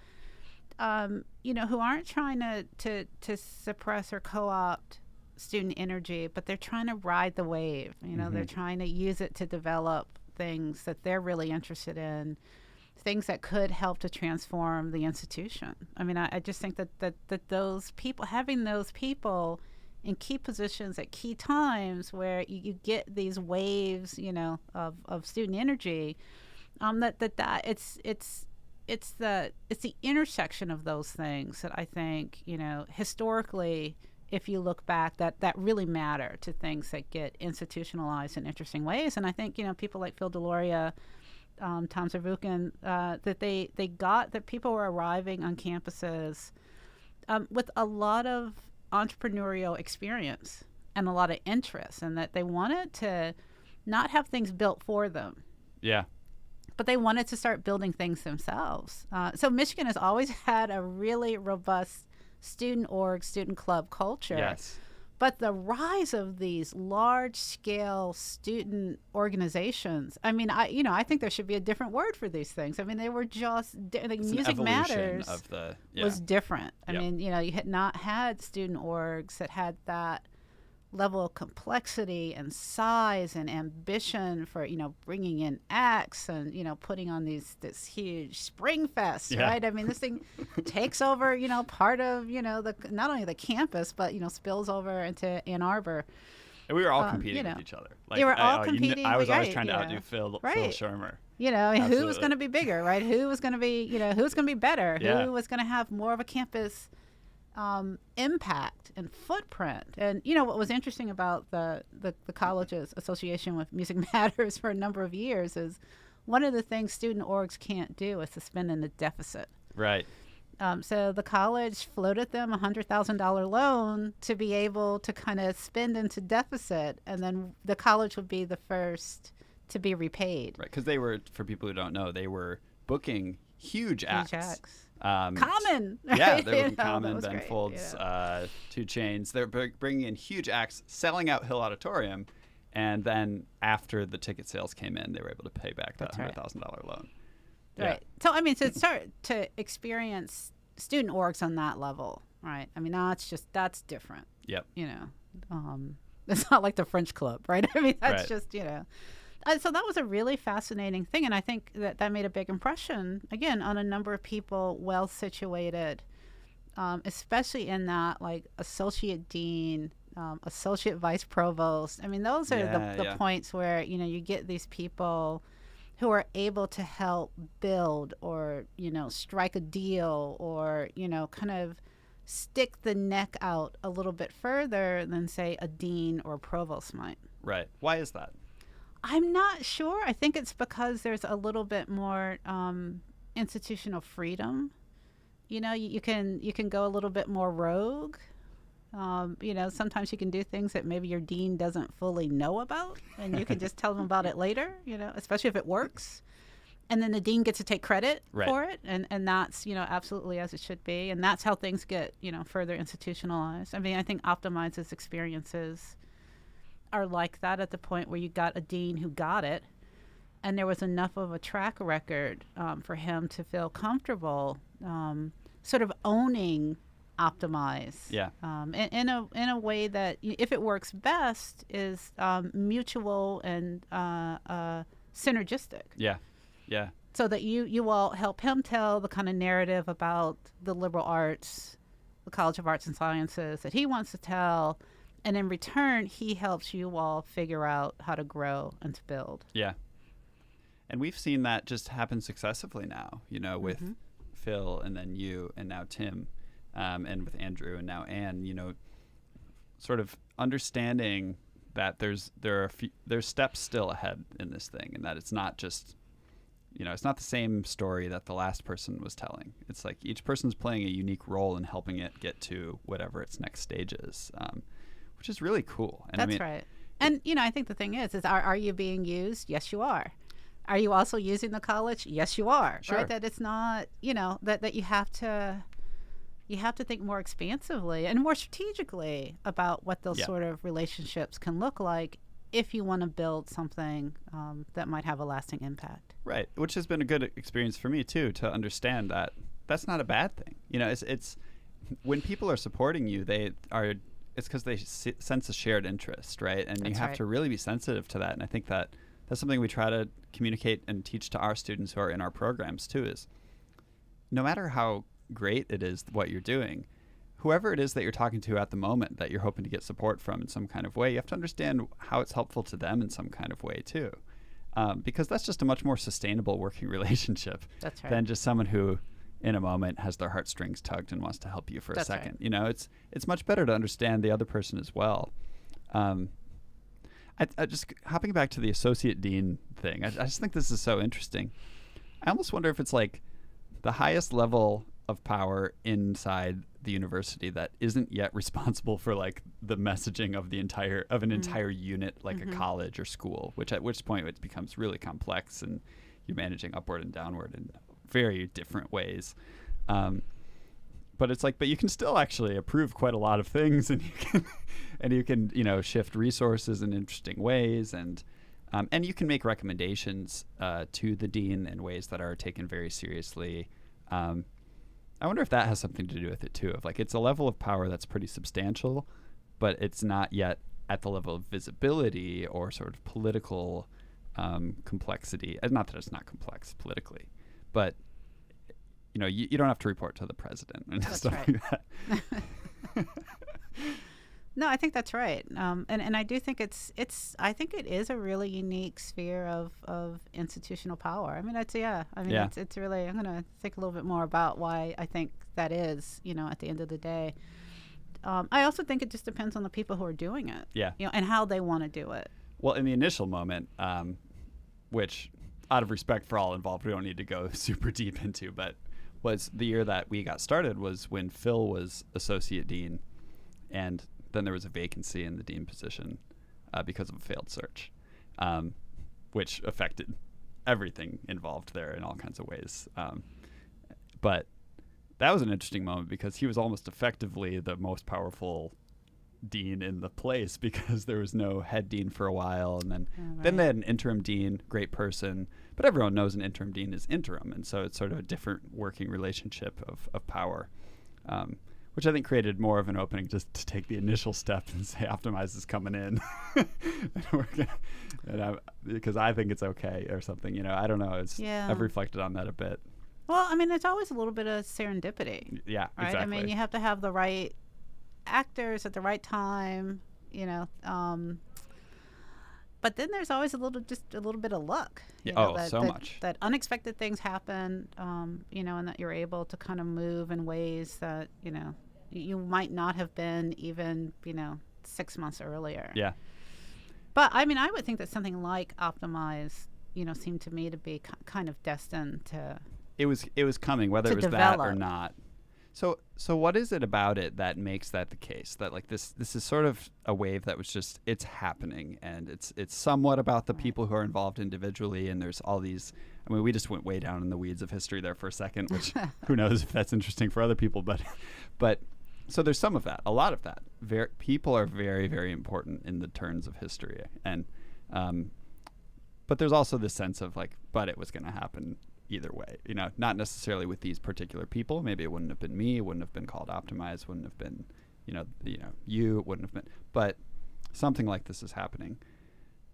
who aren't trying to suppress or co-opt student energy, but they're trying to ride the wave. They're trying to use it to develop things that they're really interested in, things that could help to transform the institution. I mean, I just think that those people, having those people in key positions at key times where you get these waves, of student energy. It's the intersection of those things that I think, historically, if you look back, that really matter to things that get institutionalized in interesting ways. And I think, people like Phil Deloria, Tom Zervukin, that they got that people were arriving on campuses with a lot of entrepreneurial experience and a lot of interest, and that they wanted to not have things built for them. Yeah. But they wanted to start building things themselves. So Michigan has always had a really robust student org, student club culture. Yes. But the rise of these large-scale student organizations, I think there should be a different word for these things. They were just, Music Matters was different. You had not had student orgs that had that level of complexity and size and ambition for, bringing in acts and, putting on this huge spring fest, right? This thing takes over, part of, not only the campus, but, spills over into Ann Arbor. And we were all competing with each other. They were all competing. I was always trying to outdo Phil Schirmer. Who was going to be bigger, right? Who was going to be, who was going to be better? Who was going to have more of a campus impact and footprint. And what was interesting about the college's association with Music Matters for a number of years is one of the things student orgs can't do is suspend in a deficit. Right. So the college floated them a $100,000 loan to be able to kind of spend into deficit, and then the college would be the first to be repaid. Right, because they were, for people who don't know, they were booking huge acts. Common. Right? Yeah, they were Common, Ben Folds, 2 Chainz. They're bringing in huge acts, selling out Hill Auditorium, and then after the ticket sales came in, they were able to pay back that $100,000 loan. Right. So, to start to experience student orgs on that level, right? That's different. Yep. It's not like the French Club, right? That's right. just, so that was a really fascinating thing. And I think that made a big impression, again, on a number of people well situated, especially in that, like, associate dean, associate vice provost. Those are the points where, you get these people who are able to help build or, strike a deal or, kind of stick the neck out a little bit further than, say, a dean or provost might. Right. Why is that? I'm not sure. I think it's because there's a little bit more institutional freedom. You can go a little bit more rogue. Sometimes you can do things that maybe your dean doesn't fully know about, and you can just tell them about it later, especially if it works. And then the dean gets to take credit for it, and that's, absolutely as it should be. And that's how things get, further institutionalized. I think Optimize's experiences are like that at the point where you got a dean who got it, and there was enough of a track record for him to feel comfortable sort of owning Optimize in a way that, if it works best, is mutual and synergistic. Yeah. So that you all help him tell the kind of narrative about the liberal arts, the College of Arts and Sciences that he wants to tell, and in return, he helps you all figure out how to grow and to build. Yeah. And we've seen that just happen successively now, with Phil and then you and now Tim, and with Andrew and now Anne, sort of understanding that there's steps still ahead in this thing, and that it's not just, it's not the same story that the last person was telling. It's like each person's playing a unique role in helping it get to whatever its next stage is. Which is really cool. And That's right. And, I think the thing is are you being used? Yes, you are. Are you also using the college? Yes, you are. Sure. Right? That it's not, that you have to think more expansively and more strategically about what those sort of relationships can look like if you want to build something that might have a lasting impact. Right. Which has been a good experience for me, too, to understand that that's not a bad thing. It's when people are supporting you, it's because they sense a shared interest, right? And you have to really be sensitive to that. And I think that's something we try to communicate and teach to our students who are in our programs too, is no matter how great it is what you're doing, whoever it is that you're talking to at the moment that you're hoping to get support from in some kind of way, you have to understand how it's helpful to them in some kind of way too. Because that's just a much more sustainable working relationship That's right. than just someone who in a moment has their heartstrings tugged and wants to help you for a That's second. right. You know, it's much better to understand the other person as well. I just hopping back to the associate dean thing, I just think this is so interesting. I almost wonder if it's like the highest level of power inside the university that isn't yet responsible for like the messaging of an entire unit, like a college or school, at which point it becomes really complex and you're managing upward and downward in very different ways. But it's like, but you can still actually approve quite a lot of things, and you can you know, shift resources in interesting ways, and you can make recommendations to the dean in ways that are taken very seriously. I wonder if that has something to do with it too. Of like, it's a level of power that's pretty substantial, but it's not yet at the level of visibility or sort of political complexity. Not that it's not complex politically, but you know, you don't have to report to the president and That's stuff right. like that. No, I think that's right. And I do think I think it is a really unique sphere of institutional power. I mean, it's really, I'm going to think a little bit more about why I think that is, you know, at the end of the day. I also think it just depends on the people who are doing it. Yeah. You know, and how they want to do it. Well, in the initial moment, which out of respect for all involved, we don't need to go super deep into, but was the year that we got started was when Phil was associate dean, and then there was a vacancy in the dean position because of a failed search, which affected everything involved there in all kinds of ways. But that was an interesting moment because he was almost effectively the most powerful dean in the place because there was no head dean for a while, and then they had an interim dean, great person, but everyone knows an interim dean is interim, and so it's sort of a different working relationship of power, which I think created more of an opening just to take the initial step and say Optimize is coming in because I think it's okay or something, you know. I don't know. I've reflected on that a bit. Well, I mean, there's always a little bit of serendipity. Yeah, right? exactly. I mean, you have to have the right actors at the right time, you know. But then there's always a little bit of luck. Much. That unexpected things happen, you know, and that you're able to kind of move in ways that, you know, you might not have been even, you know, 6 months earlier. Yeah. But I mean, I would think that something like Optimize, you know, seemed to me to be kind of destined to. It was coming, whether it was develop. that or not. So what is it about it that makes that the case? That like this is sort of a wave that was just, it's happening, and it's somewhat about the people who are involved individually, and there's all these. I mean, we just went way down in the weeds of history there for a second, which who knows if that's interesting for other people, but so there's some of that, a lot of that. People are very, very important in the turns of history, and but there's also this sense of like, but it was going to happen either way, you know, not necessarily with these particular people. Maybe it wouldn't have been me, it wouldn't have been called Optimize, wouldn't have been, you wouldn't have been, but something like this is happening.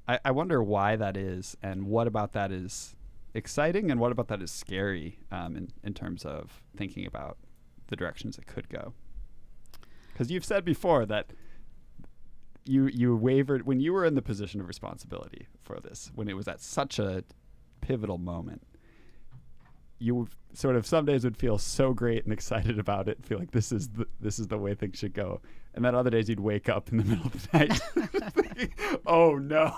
I wonder why that is, and what about that is exciting, and what about that is scary in terms of thinking about the directions it could go. Because you've said before that you wavered when you were in the position of responsibility for this, when it was at such a pivotal moment. You sort of some days would feel so great and excited about it, feel like this is the way things should go, and then other days you'd wake up in the middle of the night thinking, oh no.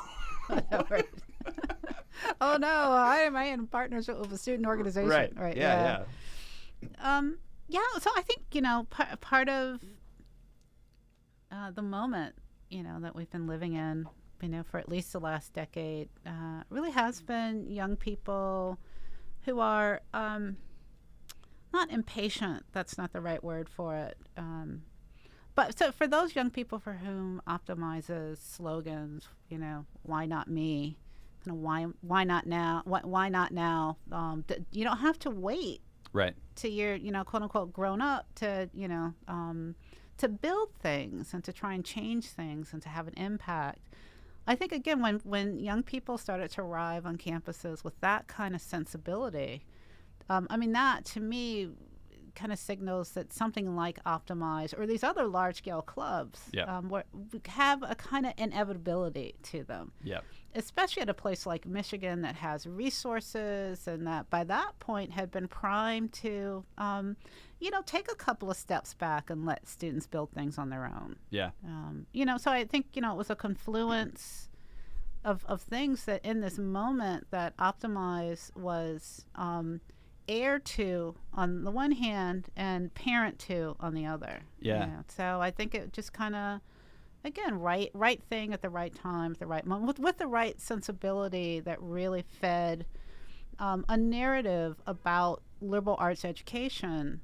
Oh no, I am in partnership with a student organization. Right. Yeah. So I think, you know, part of the moment, you know, that we've been living in, you know, for at least the last decade, really has been young people who are not impatient. That's not the right word for it. But so for those young people for whom Optimize's slogans, you know, why not me? You know, why not now? Why not now? You don't have to wait. Right. Till you're, you know, quote unquote, grown up to, you know, to build things and to try and change things and to have an impact. I think, again, when young people started to arrive on campuses with that kind of sensibility, I mean, that to me kind of signals that something like Optimize or these other large-scale clubs have a kind of inevitability to them. Yep. Especially at a place like Michigan that has resources and that by that point had been primed to, take a couple of steps back and let students build things on their own. Yeah. So I think, it was a confluence of things that in this moment that Optimize was heir to on the one hand and parent to on the other. Yeah. So I think it just kind of, again, right thing at the right time, at the right moment, with the right sensibility that really fed a narrative about liberal arts education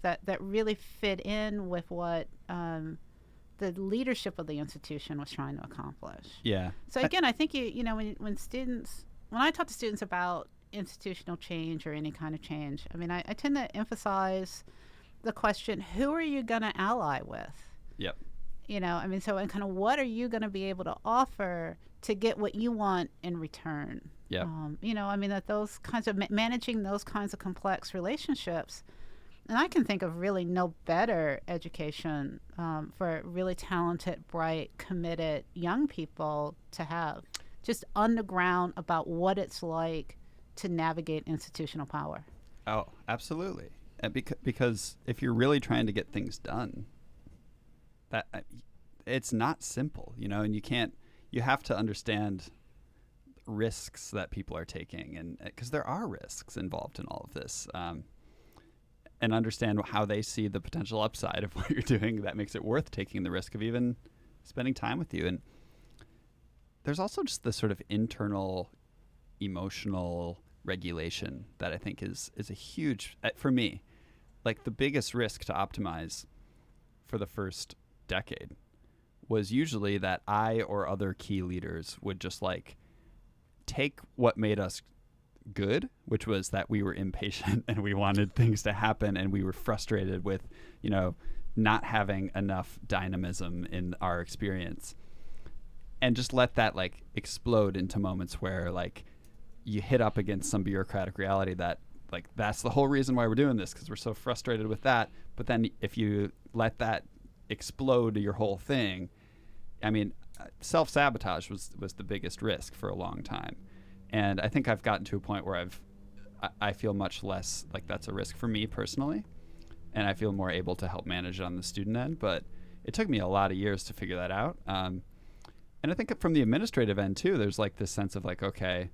that really fit in with what the leadership of the institution was trying to accomplish. Yeah. So again, I think when I talk to students about institutional change or any kind of change, I tend to emphasize the question, who are you going to ally with? Yep. And kind of what are you going to be able to offer to get what you want in return? Yep. That those kinds of managing those kinds of complex relationships, and I can think of really no better education for really talented, bright, committed young people to have, just on the ground about what it's like to navigate institutional power. Oh, absolutely. And because if you're really trying to get things done, that it's not simple, and you have to understand risks that people are taking, and because there are risks involved in all of this, and understand how they see the potential upside of what you're doing that makes it worth taking the risk of even spending time with you. And there's also just this sort of internal emotional regulation that I think is a huge, for me, like the biggest risk to Optimize for the first decade was usually that I or other key leaders would just take what made us good, which was that we were impatient and we wanted things to happen and we were frustrated with, not having enough dynamism in our experience, and just let that explode into moments where you hit up against some bureaucratic reality that that's the whole reason why we're doing this, because we're so frustrated with that. But then if you let that explode your whole thing, self-sabotage was the biggest risk for a long time. And I think I've gotten to a point where I feel much less like that's a risk for me personally, and I feel more able to help manage it on the student end. But it took me a lot of years to figure that out. And I think from the administrative end too, there's this sense of okay,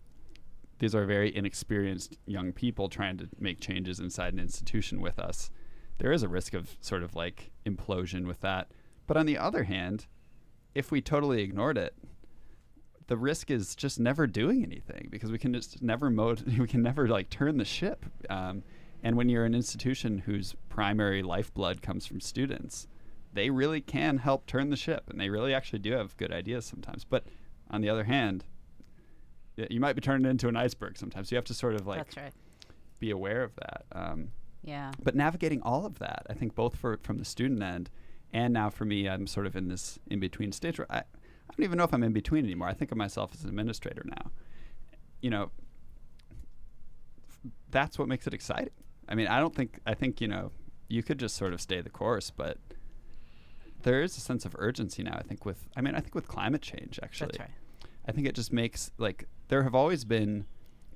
these are very inexperienced young people trying to make changes inside an institution with us. There is a risk of sort of implosion with that. But on the other hand, if we totally ignored it, the risk is just never doing anything, because we can just never turn the ship. And when you're an institution whose primary lifeblood comes from students, they really can help turn the ship, and they really actually do have good ideas sometimes. But on the other hand, you might be turning it into an iceberg sometimes. You have to sort of That's right. be aware of that. Yeah. But navigating all of that, I think both from the student end and now for me, I'm sort of in this in-between stage where I don't even know if I'm in between anymore. I think of myself as an administrator now. That's what makes it exciting. I think, you could just sort of stay the course, but there is a sense of urgency now, I think with climate change, actually. That's right. I think it just makes, there have always been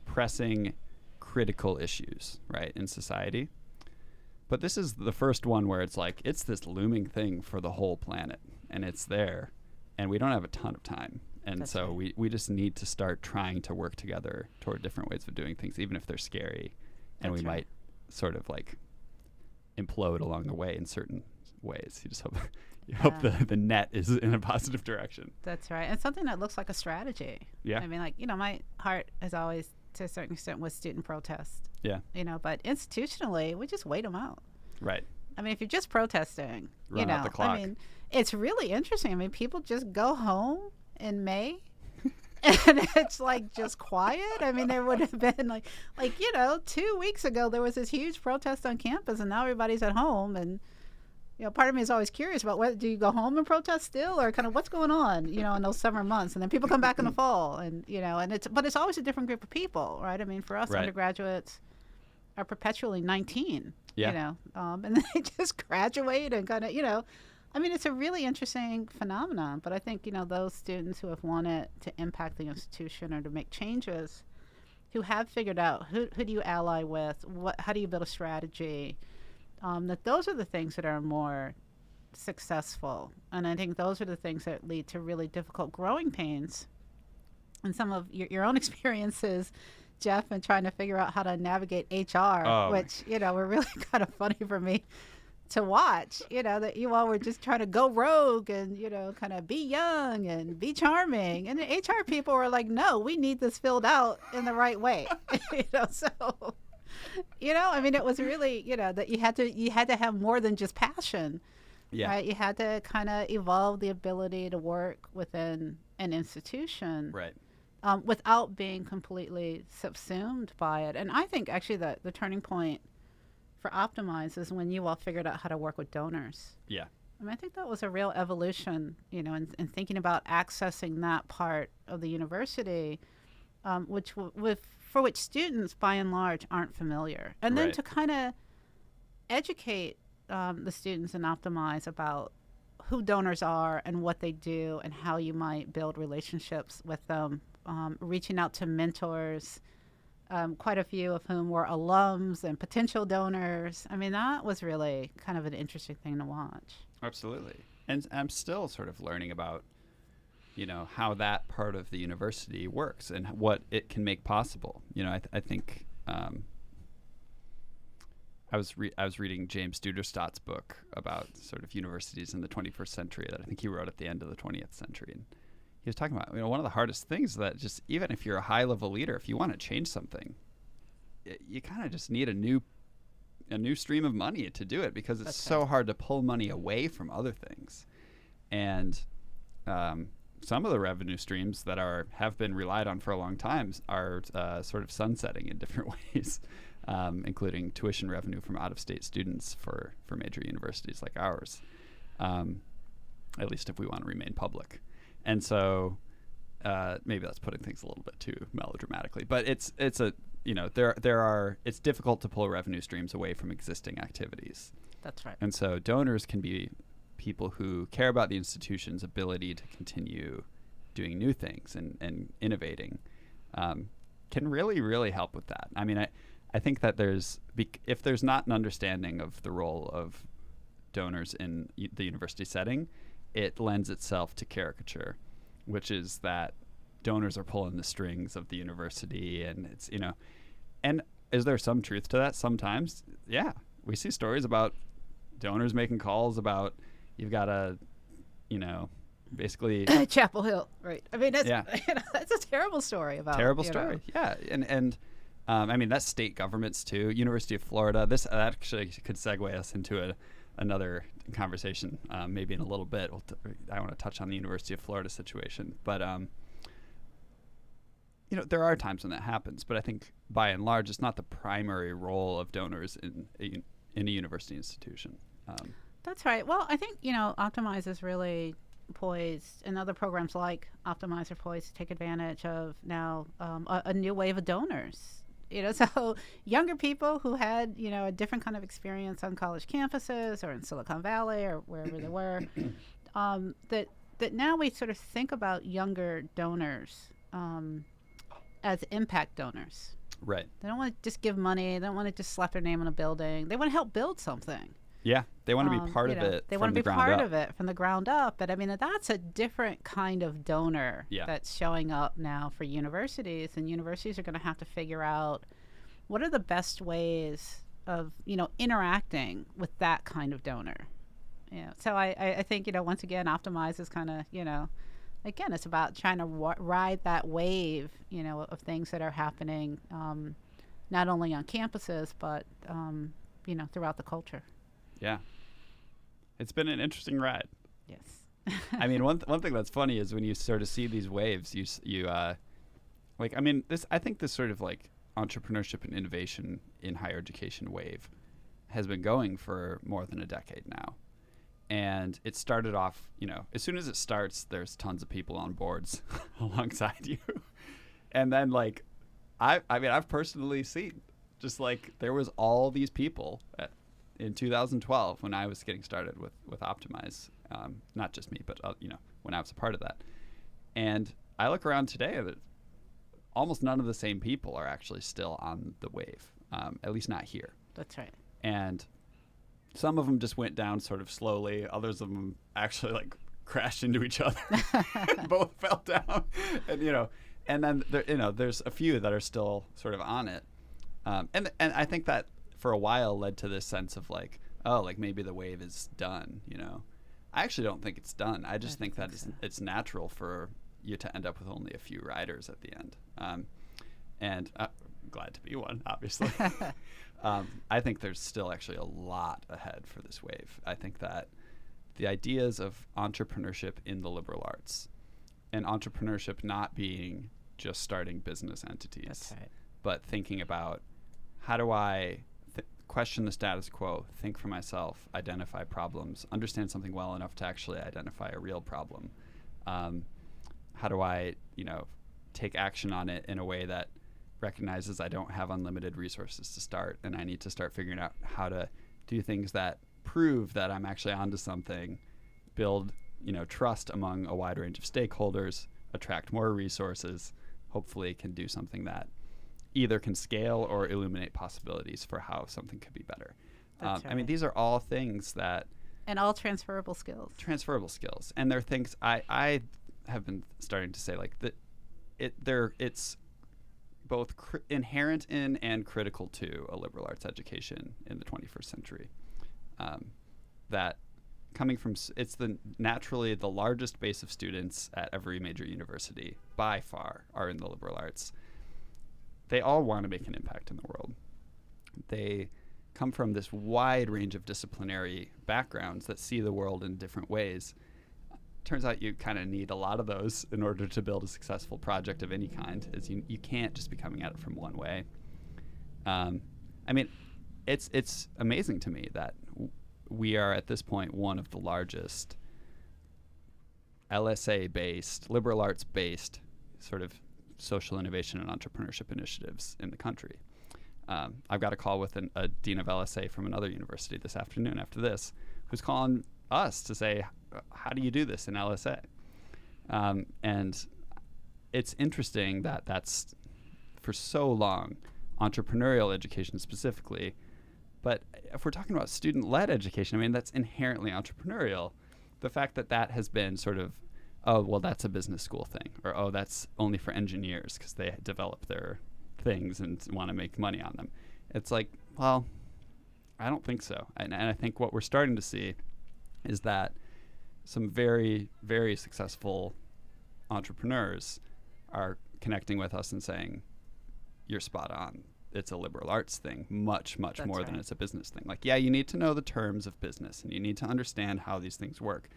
pressing critical issues, right, in society. But this is the first one where it's it's this looming thing for the whole planet, and it's there, and we don't have a ton of time. And That's so right. we just need to start trying to work together toward different ways of doing things, even if they're scary. And That's we right. might sort of implode along the way in certain ways. You just hope you hope the net is in a positive direction. That's right. And something that looks like a strategy. Yeah. My heart is always, to a certain extent, with student protest. Yeah. But institutionally, we just wait them out. Right. If you're just protesting, Run out the clock. It's really interesting. People just go home in May and it's just quiet. There would have been 2 weeks ago, there was this huge protest on campus, and now everybody's at home. And, part of me is always curious about do you go home and protest still, or kind of what's going on, in those summer months, and then people come back in the fall, and, but it's always a different group of people, right? For us, Right. undergraduates are perpetually 19. Yeah. And then they just graduate and kind of, I mean, it's a really interesting phenomenon. But I think, those students who have wanted to impact the institution or to make changes, who have figured out who do you ally with, how do you build a strategy, that those are the things that are more successful. And I think those are the things that lead to really difficult growing pains. And some of your own experiences, Jeff, and trying to figure out how to navigate HR, which, were really kind of funny for me to watch, that you all were just trying to go rogue and, kind of be young and be charming. And the HR people were like, no, we need this filled out in the right way. So, I mean, it was really, that you had to have more than just passion. Yeah. Right? You had to kind of evolve the ability to work within an institution. Right. Without being completely subsumed by it. And I think actually the turning point for Optimize is when you all figured out how to work with donors. Yeah. I mean, I think that was a real evolution, in thinking about accessing that part of the university, for which students, by and large, aren't familiar. And then to kind of educate the students in Optimize about who donors are and what they do and how you might build relationships with them. Reaching out to mentors, quite a few of whom were alums and potential donors. I mean, that was really kind of an interesting thing to watch. Absolutely. And I'm still sort of learning about, how that part of the university works and what it can make possible. I think I was reading James Duderstadt's book about sort of universities in the 21st century that I think he wrote at the end of the 20th century. And he was talking about, one of the hardest things that just, even if you're a high level leader, if you want to change something, you kind of just need a new stream of money to do it, because it's so hard to pull money away from other things. And some of the revenue streams that have been relied on for a long time are sort of sunsetting in different ways, including tuition revenue from out-of-state students for major universities like ours, at least if we want to remain public. And so maybe that's putting things a little bit too melodramatically, but it's difficult to pull revenue streams away from existing activities. That's right. And so donors can be people who care about the institution's ability to continue doing new things and innovating, can really, really help with that. I mean, I think that if there's not an understanding of the role of donors in the university setting, it lends itself to caricature, which is that donors are pulling the strings of the university, and it's, and is there some truth to that? Sometimes, yeah, we see stories about donors making calls about, you've got to, basically Chapel Hill, right? I mean, that's that's a terrible story about Yeah, and I mean, that's state governments too. University of Florida. That actually could segue us into another conversation, maybe in a little bit. I want to touch on the University of Florida situation, but there are times when that happens. But I think by and large, it's not the primary role of donors in a university institution. That's right. Well, I think Optimize is really poised, and other programs like Optimize are poised to take advantage of now a new wave of donors. So younger people who had, a different kind of experience on college campuses or in Silicon Valley or wherever they were, that now we sort of think about younger donors as impact donors. Right. They don't want to just give money. They don't want to just slap their name on a building. They want to help build something. Yeah, they want to be part of it. They want to be part of it from the ground up. But I mean, that's a different kind of donor that's showing up now for universities, and universities are going to have to figure out what are the best ways of interacting with that kind of donor. So I think once again, Optimize is kind of again, it's about trying to ride that wave of things that are happening, not only on campuses but throughout the culture. Yeah. It's been an interesting ride. Yes. I mean, one thing that's funny is when you sort of see these waves, I think this sort of like entrepreneurship and innovation in higher education wave has been going for more than a decade now. And it started off, as soon as it starts, there's tons of people on boards alongside you. And then I've personally seen just there was all these people in 2012 when I was getting started with Optimize, not just me, but when I was a part of that. And I look around today that almost none of the same people are actually still on the wave, at least not here. That's right. And some of them just went down sort of slowly. Others of them actually like crashed into each other. Both fell down. And then there's a few that are still sort of on it. And I think that for a while led to this sense of like, oh, like maybe the wave is done, I actually don't think it's done. I just think that it's natural for you to end up with only a few riders at the end. And I'm glad to be one, obviously. I think there's still actually a lot ahead for this wave. I think that the ideas of entrepreneurship in the liberal arts, and entrepreneurship not being just starting business entities, that's right, but thinking about how do I question the status quo, think for myself, identify problems, understand something well enough to actually identify a real problem. How do I, take action on it in a way that recognizes I don't have unlimited resources to start, and I need to start figuring out how to do things that prove that I'm actually onto something, build, trust among a wide range of stakeholders, attract more resources, hopefully can do something that either can scale or illuminate possibilities for how something could be better. That's right. I mean, these are all things that... And all transferable skills. Transferable skills. And they're things I have been starting to say, like, that it's both inherent in and critical to a liberal arts education in the 21st century. That coming from... It's naturally the largest base of students at every major university, by far, are in the liberal arts. They all want to make an impact in the world. They come from this wide range of disciplinary backgrounds that see the world in different ways. Turns out you kind of need a lot of those in order to build a successful project of any kind, as you can't just be coming at it from one way. I mean, it's amazing to me that we are at this point one of the largest LSA-based, liberal arts-based sort of social innovation and entrepreneurship initiatives in the country. I've got a call with a dean of LSA from another university this afternoon after this, who's calling us to say, how do you do this in LSA? And it's interesting that that's, for so long, entrepreneurial education specifically, but if we're talking about student-led education, I mean, that's inherently entrepreneurial. The fact that that has been sort of, oh, well, that's a business school thing, or, oh, that's only for engineers because they develop their things and want to make money on them. It's like, well, I don't think so. And I think what we're starting to see is that some very, very successful entrepreneurs are connecting with us and saying, you're spot on. It's a liberal arts thing, much That's more than it's a business thing. Like, yeah, you need to know the terms of business and you need to understand how these things work.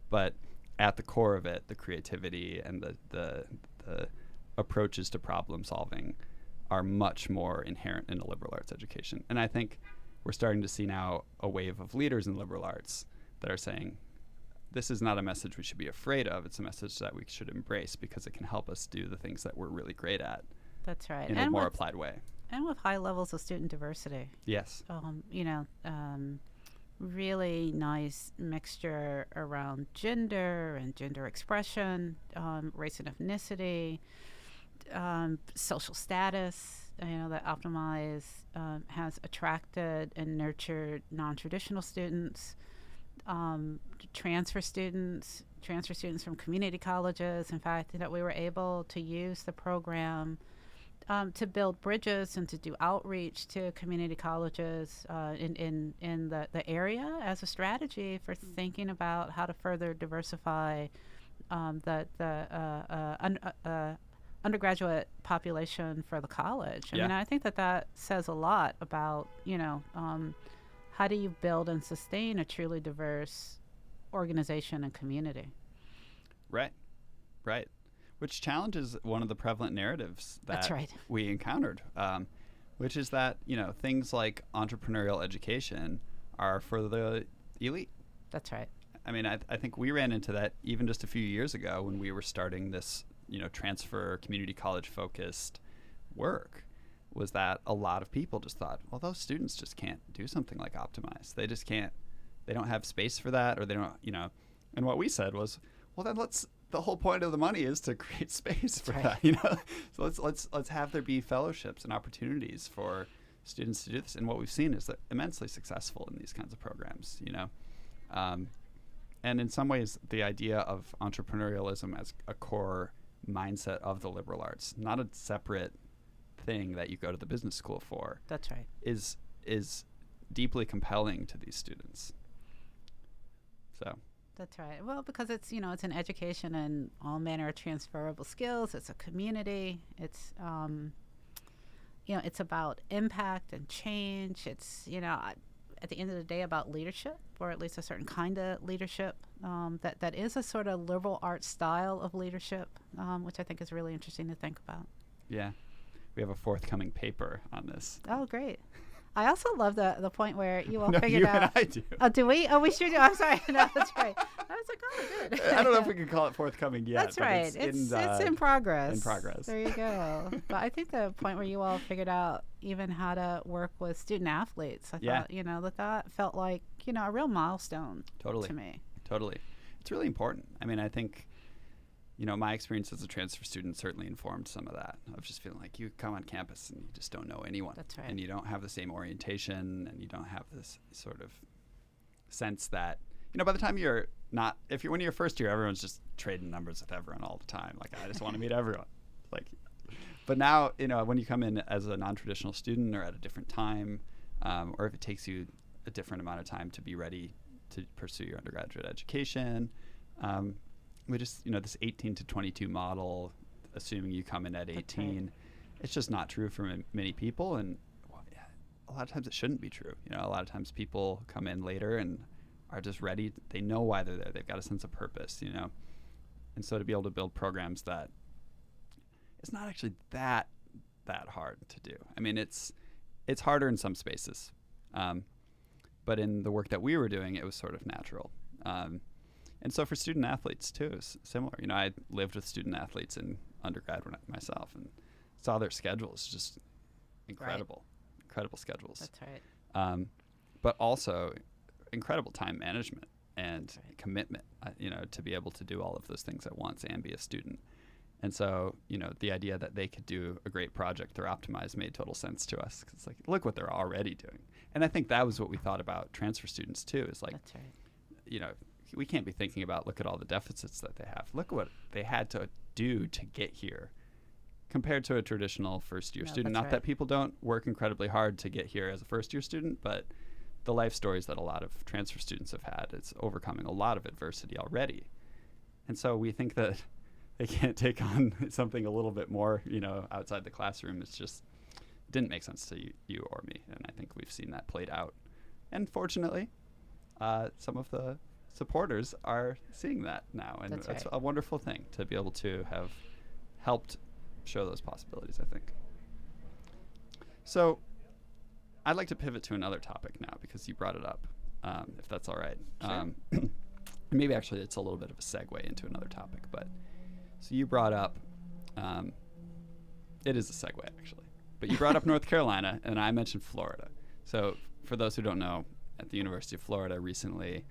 But at the core of it, the creativity and the approaches to problem solving are much more inherent in a liberal arts education. And I think we're starting to see now a wave of leaders in liberal arts that are saying, this is not a message we should be afraid of. It's a message that we should embrace because it can help us do the things that we're really great at. That's right. In a more applied way. And with high levels of student diversity. Yes. Really nice mixture around gender and gender expression, race and ethnicity, social status. That Optimize has attracted and nurtured non-traditional students, transfer students from community colleges. In fact, we were able to use the program to build bridges and to do outreach to community colleges in the area as a strategy for thinking about how to further diversify the undergraduate population for the college. I mean, I think that says a lot about, how do you build and sustain a truly diverse organization and community? Right. Which challenges one of the prevalent narratives that That's right. we encountered, which is that, things like entrepreneurial education are for the elite. That's right. I mean, I think we ran into that even just a few years ago when we were starting this, transfer community college focused work. was that a lot of people just thought, well, those students just can't do something like Optimize. They just can't. They don't have space for that, or they don't, And what we said was, well, then the whole point of the money is to create space for that, So let's have there be fellowships and opportunities for students to do this. And what we've seen is that immensely successful in these kinds of programs, and in some ways, the idea of entrepreneurialism as a core mindset of the liberal arts, not a separate thing that you go to the business school for. That's right. Is deeply compelling to these students. So. That's right. Well, because it's it's an education in all manner of transferable skills. It's a community. It's it's about impact and change. It's at the end of the day about leadership, or at least a certain kind of leadership that is a sort of liberal arts style of leadership, which I think is really interesting to think about. Yeah, we have a forthcoming paper on this. Oh, great. I also love the point where you all no, figured you out. And I do. Oh, do we? Oh, we sure do. I'm sorry. No, that's right. I was like, oh, good. I don't know if we can call it forthcoming yet. That's right. It's in progress. In progress. There you go. But I think the point where you all figured out even how to work with student athletes, I thought, that felt like, a real milestone to me. Totally. It's really important. I mean, I think, my experience as a transfer student certainly informed some of that. Of just feeling like you come on campus and you just don't know anyone. That's right. And you don't have the same orientation, and you don't have this sort of sense that, by the time when you're first year, everyone's just trading numbers with everyone all the time. Like, I just want to meet everyone. But now, when you come in as a non-traditional student or at a different time, or if it takes you a different amount of time to be ready to pursue your undergraduate education, we just, this 18 to 22 model, assuming you come in at 18, right. It's just not true for many people. And a lot of times it shouldn't be true. A lot of times people come in later and are just ready. They know why they're there. They've got a sense of purpose, And so to be able to build programs that it's not actually that hard to do. I mean, it's harder in some spaces. But in the work that we were doing, it was sort of natural. And so for student athletes too, it's similar. I lived with student athletes in undergrad myself and saw their schedules, just incredible, incredible schedules. That's right. But also incredible time management and commitment, to be able to do all of those things at once and be a student. And so, the idea that they could do a great project through Optimize made total sense to us. 'Cause it's like, look what they're already doing. And I think that was what we thought about transfer students too, is like, that's right. We can't be thinking about, look at all the deficits that they have. Look what they had to do to get here compared to a traditional first-year student. Not that people don't work incredibly hard to get here as a first-year student, but the life stories that a lot of transfer students have had, it's overcoming a lot of adversity already. And so we think that they can't take on something a little bit more, outside the classroom. It didn't make sense to you or me. And I think we've seen that played out. And fortunately, some of the supporters are seeing that now. And that's a wonderful thing to be able to have helped show those possibilities, I think. So I'd like to pivot to another topic now because you brought it up, if that's all right. Sure. Maybe actually it's a little bit of a segue into another topic, but so you brought up, it is a segue actually, but you brought up North Carolina and I mentioned Florida. So for those who don't know, at the University of Florida recently,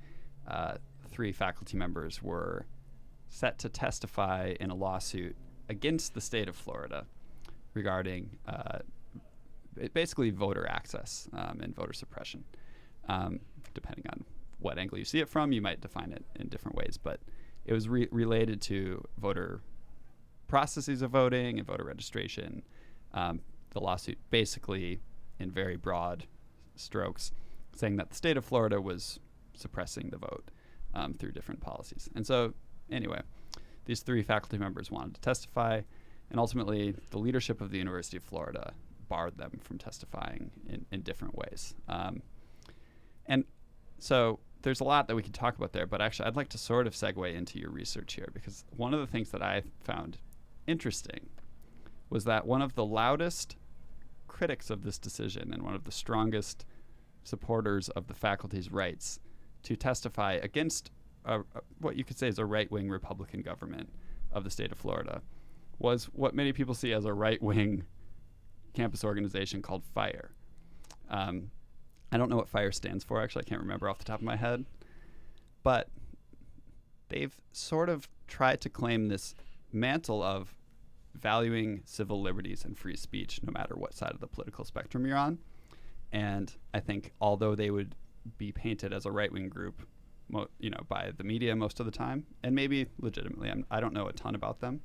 3 faculty members were set to testify in a lawsuit against the state of Florida regarding basically voter access and voter suppression. Depending on what angle you see it from, you might define it in different ways, but it was related to voter processes of voting and voter registration. The lawsuit basically, in very broad strokes, saying that the state of Florida was suppressing the vote through different policies. And so anyway, these 3 faculty members wanted to testify, and ultimately the leadership of the University of Florida barred them from testifying in different ways. And so there's a lot that we could talk about there, but actually I'd like to sort of segue into your research here, because one of the things that I found interesting was that one of the loudest critics of this decision and one of the strongest supporters of the faculty's rights to testify against what you could say is a right-wing Republican government of the state of Florida was what many people see as a right-wing campus organization called FIRE. I don't know what FIRE stands for, actually. I can't remember off the top of my head. But they've sort of tried to claim this mantle of valuing civil liberties and free speech no matter what side of the political spectrum you're on. And I think although they would be painted as a right-wing group, by the media most of the time, and maybe legitimately, I don't know a ton about them,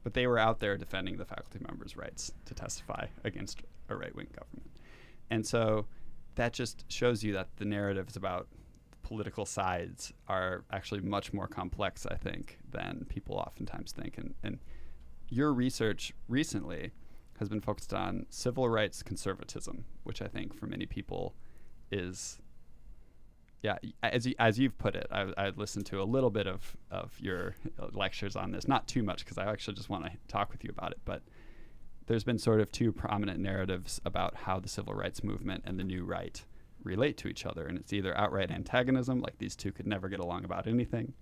but they were out there defending the faculty members' rights to testify against a right-wing government. And so that just shows you that the narratives about political sides are actually much more complex, I think, than people oftentimes think. And your research recently has been focused on civil rights conservatism, which I think for many people is, as you've put it, I listened to a little bit of your lectures on this, not too much because I actually just want to talk with you about it, but there's been sort of two prominent narratives about how the civil rights movement and the new right relate to each other. And it's either outright antagonism, like these two could never get along about anything,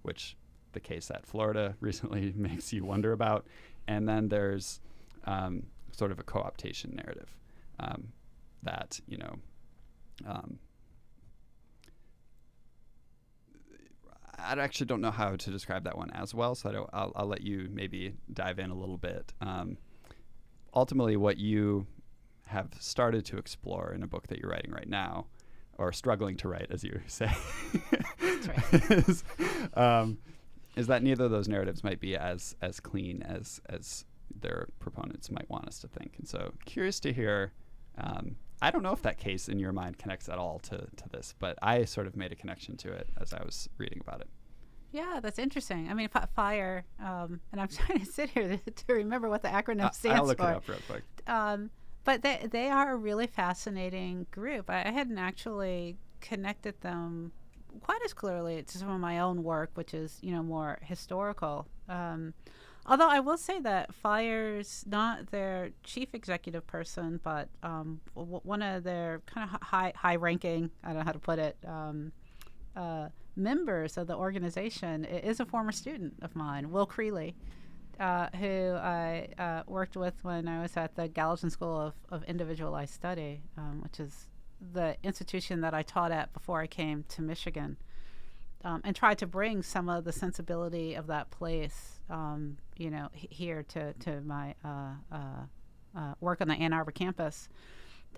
which the case at Florida recently makes you wonder about. And then there's sort of a co-optation narrative that, I actually don't know how to describe that one as well, so I'll let you maybe dive in a little bit. Ultimately, what you have started to explore in a book that you're writing right now, or struggling to write, as you say, That's right. is that neither of those narratives might be as clean as their proponents might want us to think. And so curious to hear, I don't know if that case in your mind connects at all to this, but I sort of made a connection to it as I was reading about it. Yeah, that's interesting. I mean, FIRE, and I'm trying to sit here to remember what the acronym stands for. I'll look it up real quick. But they are a really fascinating group. I hadn't actually connected them quite as clearly to some of my own work, which is, more historical. Although I will say that FIRE's not their chief executive person, but one of their kind of high-ranking, I don't know how to put it, members of the organization is a former student of mine, Will Creeley, who I worked with when I was at the Gallatin School of Individualized Study, which is the institution that I taught at before I came to Michigan, and tried to bring some of the sensibility of that place, here to my work on the Ann Arbor campus.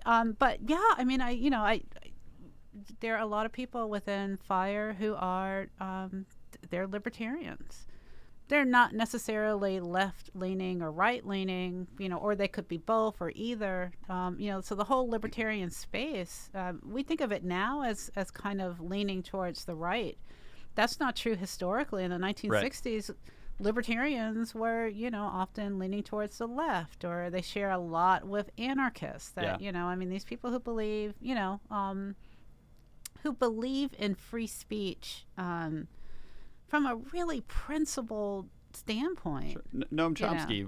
But yeah, I mean, there are a lot of people within FIRE who are they're libertarians. They're not necessarily left-leaning or right-leaning, or they could be both or either. So the whole libertarian space, we think of it now as kind of leaning towards the right. That's not true historically. In the 1960s, right. Libertarians were, often leaning towards the left, or they share a lot with anarchists. That, these people who believe, who believe in free speech from a really principled standpoint. Sure. Noam Chomsky,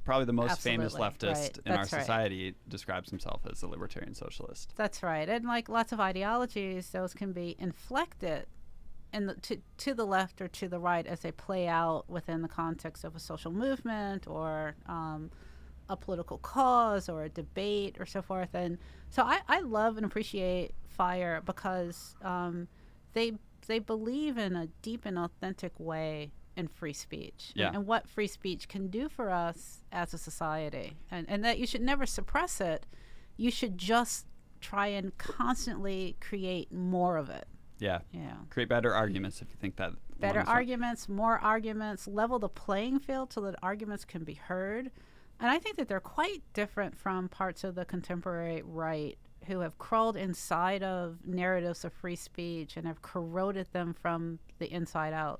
probably the most famous leftist right. in our society, describes himself as a libertarian socialist. That's right. And like lots of ideologies, those can be inflected to the left or to the right as they play out within the context of a social movement or a political cause or a debate or so forth. And so I love and appreciate FIRE because they believe in a deep and authentic way in free speech and what free speech can do for us as a society, and that you should never suppress it. You should just try and constantly create more of it. Yeah. Create better arguments if you think that. Better arguments, more arguments, level the playing field so that arguments can be heard. And I think that they're quite different from parts of the contemporary right who have crawled inside of narratives of free speech and have corroded them from the inside out.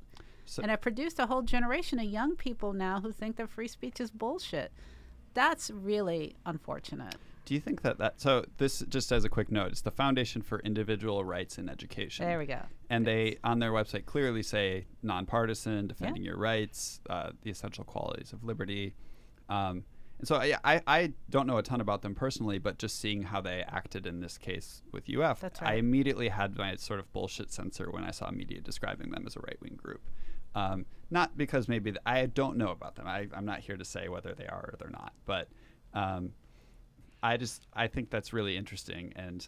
And have produced a whole generation of young people now who think that free speech is bullshit. That's really unfortunate. Do you think so this, just as a quick note, it's the Foundation for Individual Rights in Education. There we go. And they, on their website, clearly say nonpartisan, defending your rights, the essential qualities of liberty. And so I don't know a ton about them personally, but just seeing how they acted in this case with UF, That's right. I immediately had my sort of bullshit sensor when I saw media describing them as a right-wing group. Not because maybe I don't know about them. I'm not here to say whether they are or they're not. But I think that's really interesting. And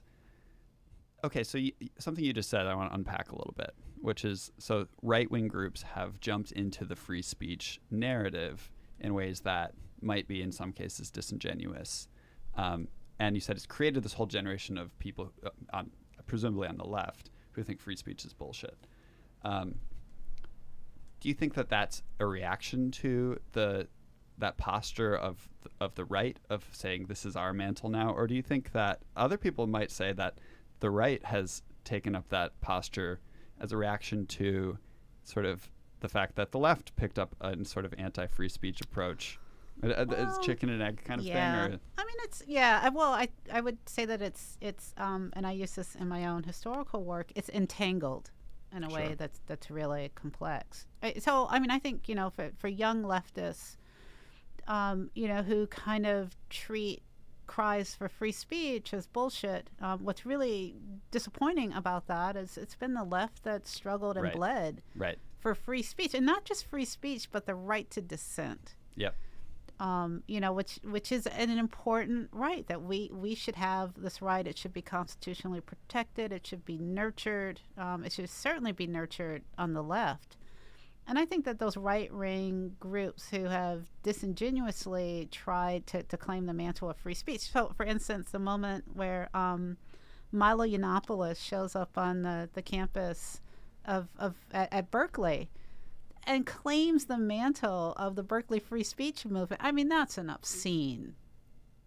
okay, so something you just said I want to unpack a little bit, which is, so right-wing groups have jumped into the free speech narrative in ways that might be in some cases disingenuous. And you said it's created this whole generation of people, presumably on the left, who think free speech is bullshit. Do you think that that's a reaction to that posture of the right, of saying this is our mantle now? Or do you think that other people might say that the right has taken up that posture as a reaction to sort of the fact that the left picked up a sort of anti-free speech approach? It's chicken and egg kind of thing? Or? I mean, well, I would say that it's and I use this in my own historical work, it's entangled in a way that's really complex. So, I mean, I think, for young leftists, who kind of treat cries for free speech as bullshit, what's really disappointing about that is it's been the left that struggled and bled for free speech, and not just free speech, but the right to dissent. Yep. Which is an important right, that we should have this right. It should be constitutionally protected. It should be nurtured. It should certainly be nurtured on the left. And I think that those right-wing groups who have disingenuously tried to claim the mantle of free speech. So, for instance, the moment where Milo Yiannopoulos shows up on the campus at Berkeley and claims the mantle of the Berkeley free speech movement. I mean, that's an obscene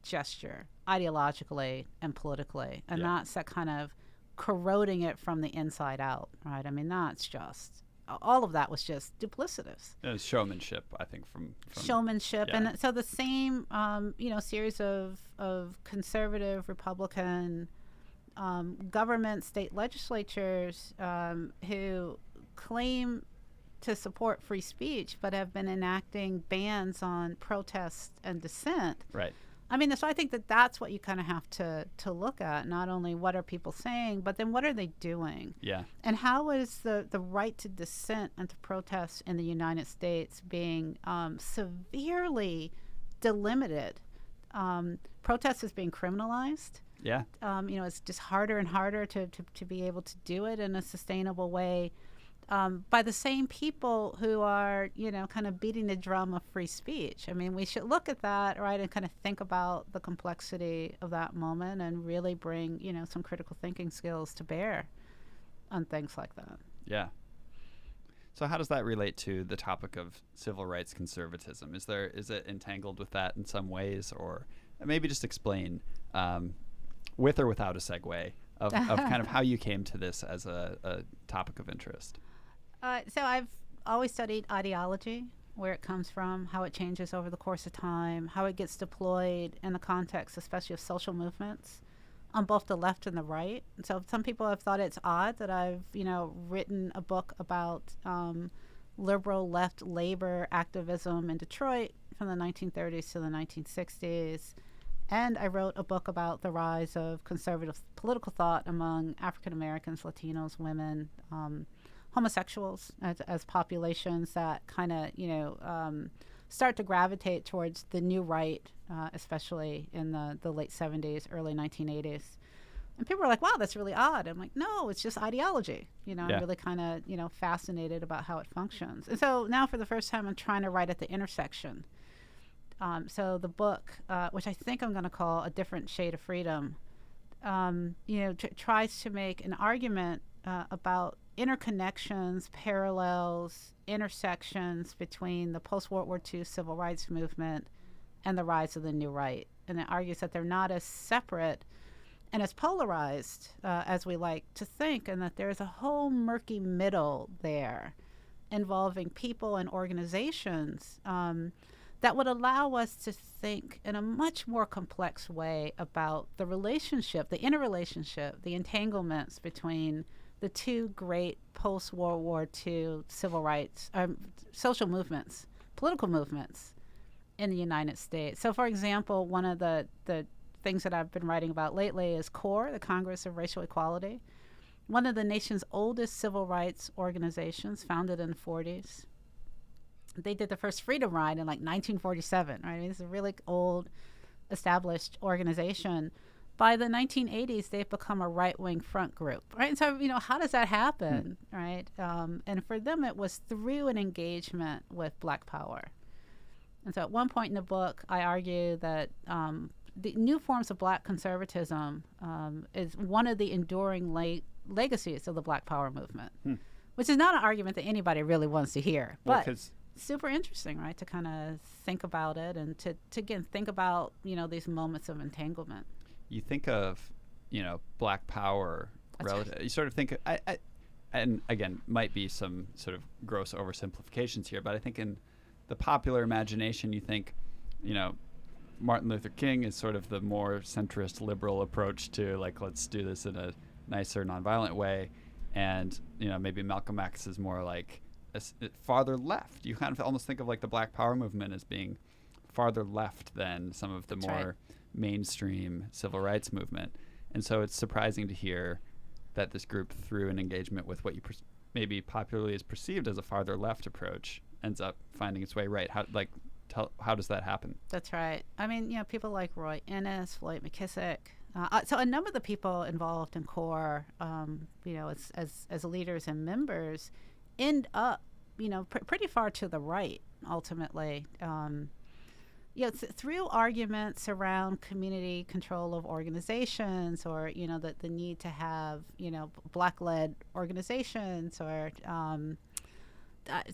gesture, ideologically and politically, and that's that kind of corroding it from the inside out, right? I mean, that's just, all of that was just duplicitous. It was showmanship, I think, from showmanship. Yeah. And so the same, series of conservative Republican government, state legislatures who claim to support free speech, but have been enacting bans on protest and dissent. Right. I mean, so I think that's what you kind of have to look at. Not only what are people saying, but then what are they doing? Yeah. And how is the right to dissent and to protest in the United States being severely delimited? Protest is being criminalized. Yeah. It's just harder and harder to be able to do it in a sustainable way. By the same people who are, kind of beating the drum of free speech. I mean, we should look at that, right, and kind of think about the complexity of that moment and really bring, some critical thinking skills to bear on things like that. Yeah. So how does that relate to the topic of civil rights conservatism? Is it entangled with that in some ways, or maybe just explain, with or without a segue, of kind of how you came to this as a topic of interest? So I've always studied ideology, where it comes from, how it changes over the course of time, how it gets deployed in the context, especially of social movements, on both the left and the right. And so some people have thought it's odd that I've, written a book about liberal left labor activism in Detroit from the 1930s to the 1960s. And I wrote a book about the rise of conservative political thought among African Americans, Latinos, women, homosexuals as populations that kind of, start to gravitate towards the new right, especially in the late 70s, early 1980s. And people were like, wow, that's really odd. I'm like, no, it's just ideology. I'm really kind of, fascinated about how it functions. And so now for the first time, I'm trying to write at the intersection. So the book, which I think I'm going to call A Different Shade of Freedom, tries to make an argument about interconnections, parallels, intersections between the post-World War II civil rights movement and the rise of the new right. And it argues that they're not as separate and as polarized as we like to think, and that there's a whole murky middle there involving people and organizations that would allow us to think in a much more complex way about the relationship, the interrelationship, the entanglements between the two great post-World War II civil rights, social movements, political movements in the United States. So, for example, one of the things that I've been writing about lately is CORE, the Congress of Racial Equality, one of the nation's oldest civil rights organizations, founded in the 40s. They did the first freedom ride in 1947, right? I mean, it's a really old established organization. By the 1980s, they've become a right-wing front group, right? And so, how does that happen, right? And for them, it was through an engagement with Black power. And so at one point in the book, I argue that the new forms of Black conservatism is one of the enduring legacies of the Black power movement, which is not an argument that anybody really wants to hear. But super interesting, right, to kind of think about it and to again, think about, these moments of entanglement. You think of, Black power, relative. You sort of think, and again, might be some sort of gross oversimplifications here, but I think in the popular imagination, you think, Martin Luther King is sort of the more centrist liberal approach to, like, let's do this in a nicer, nonviolent way, and maybe Malcolm X is more like farther left. You kind of almost think of like the Black Power movement as being farther left than some of the more mainstream civil rights movement. And so it's surprising to hear that this group, through an engagement with what you maybe popularly is perceived as a farther left approach, ends up finding its way right. How does that happen? That's right. I mean, people like Roy Innis, Floyd McKissick. So a number of the people involved in CORE, as leaders and members, end up, pretty far to the right, ultimately. Through arguments around community control of organizations, or the need to have Black-led organizations, or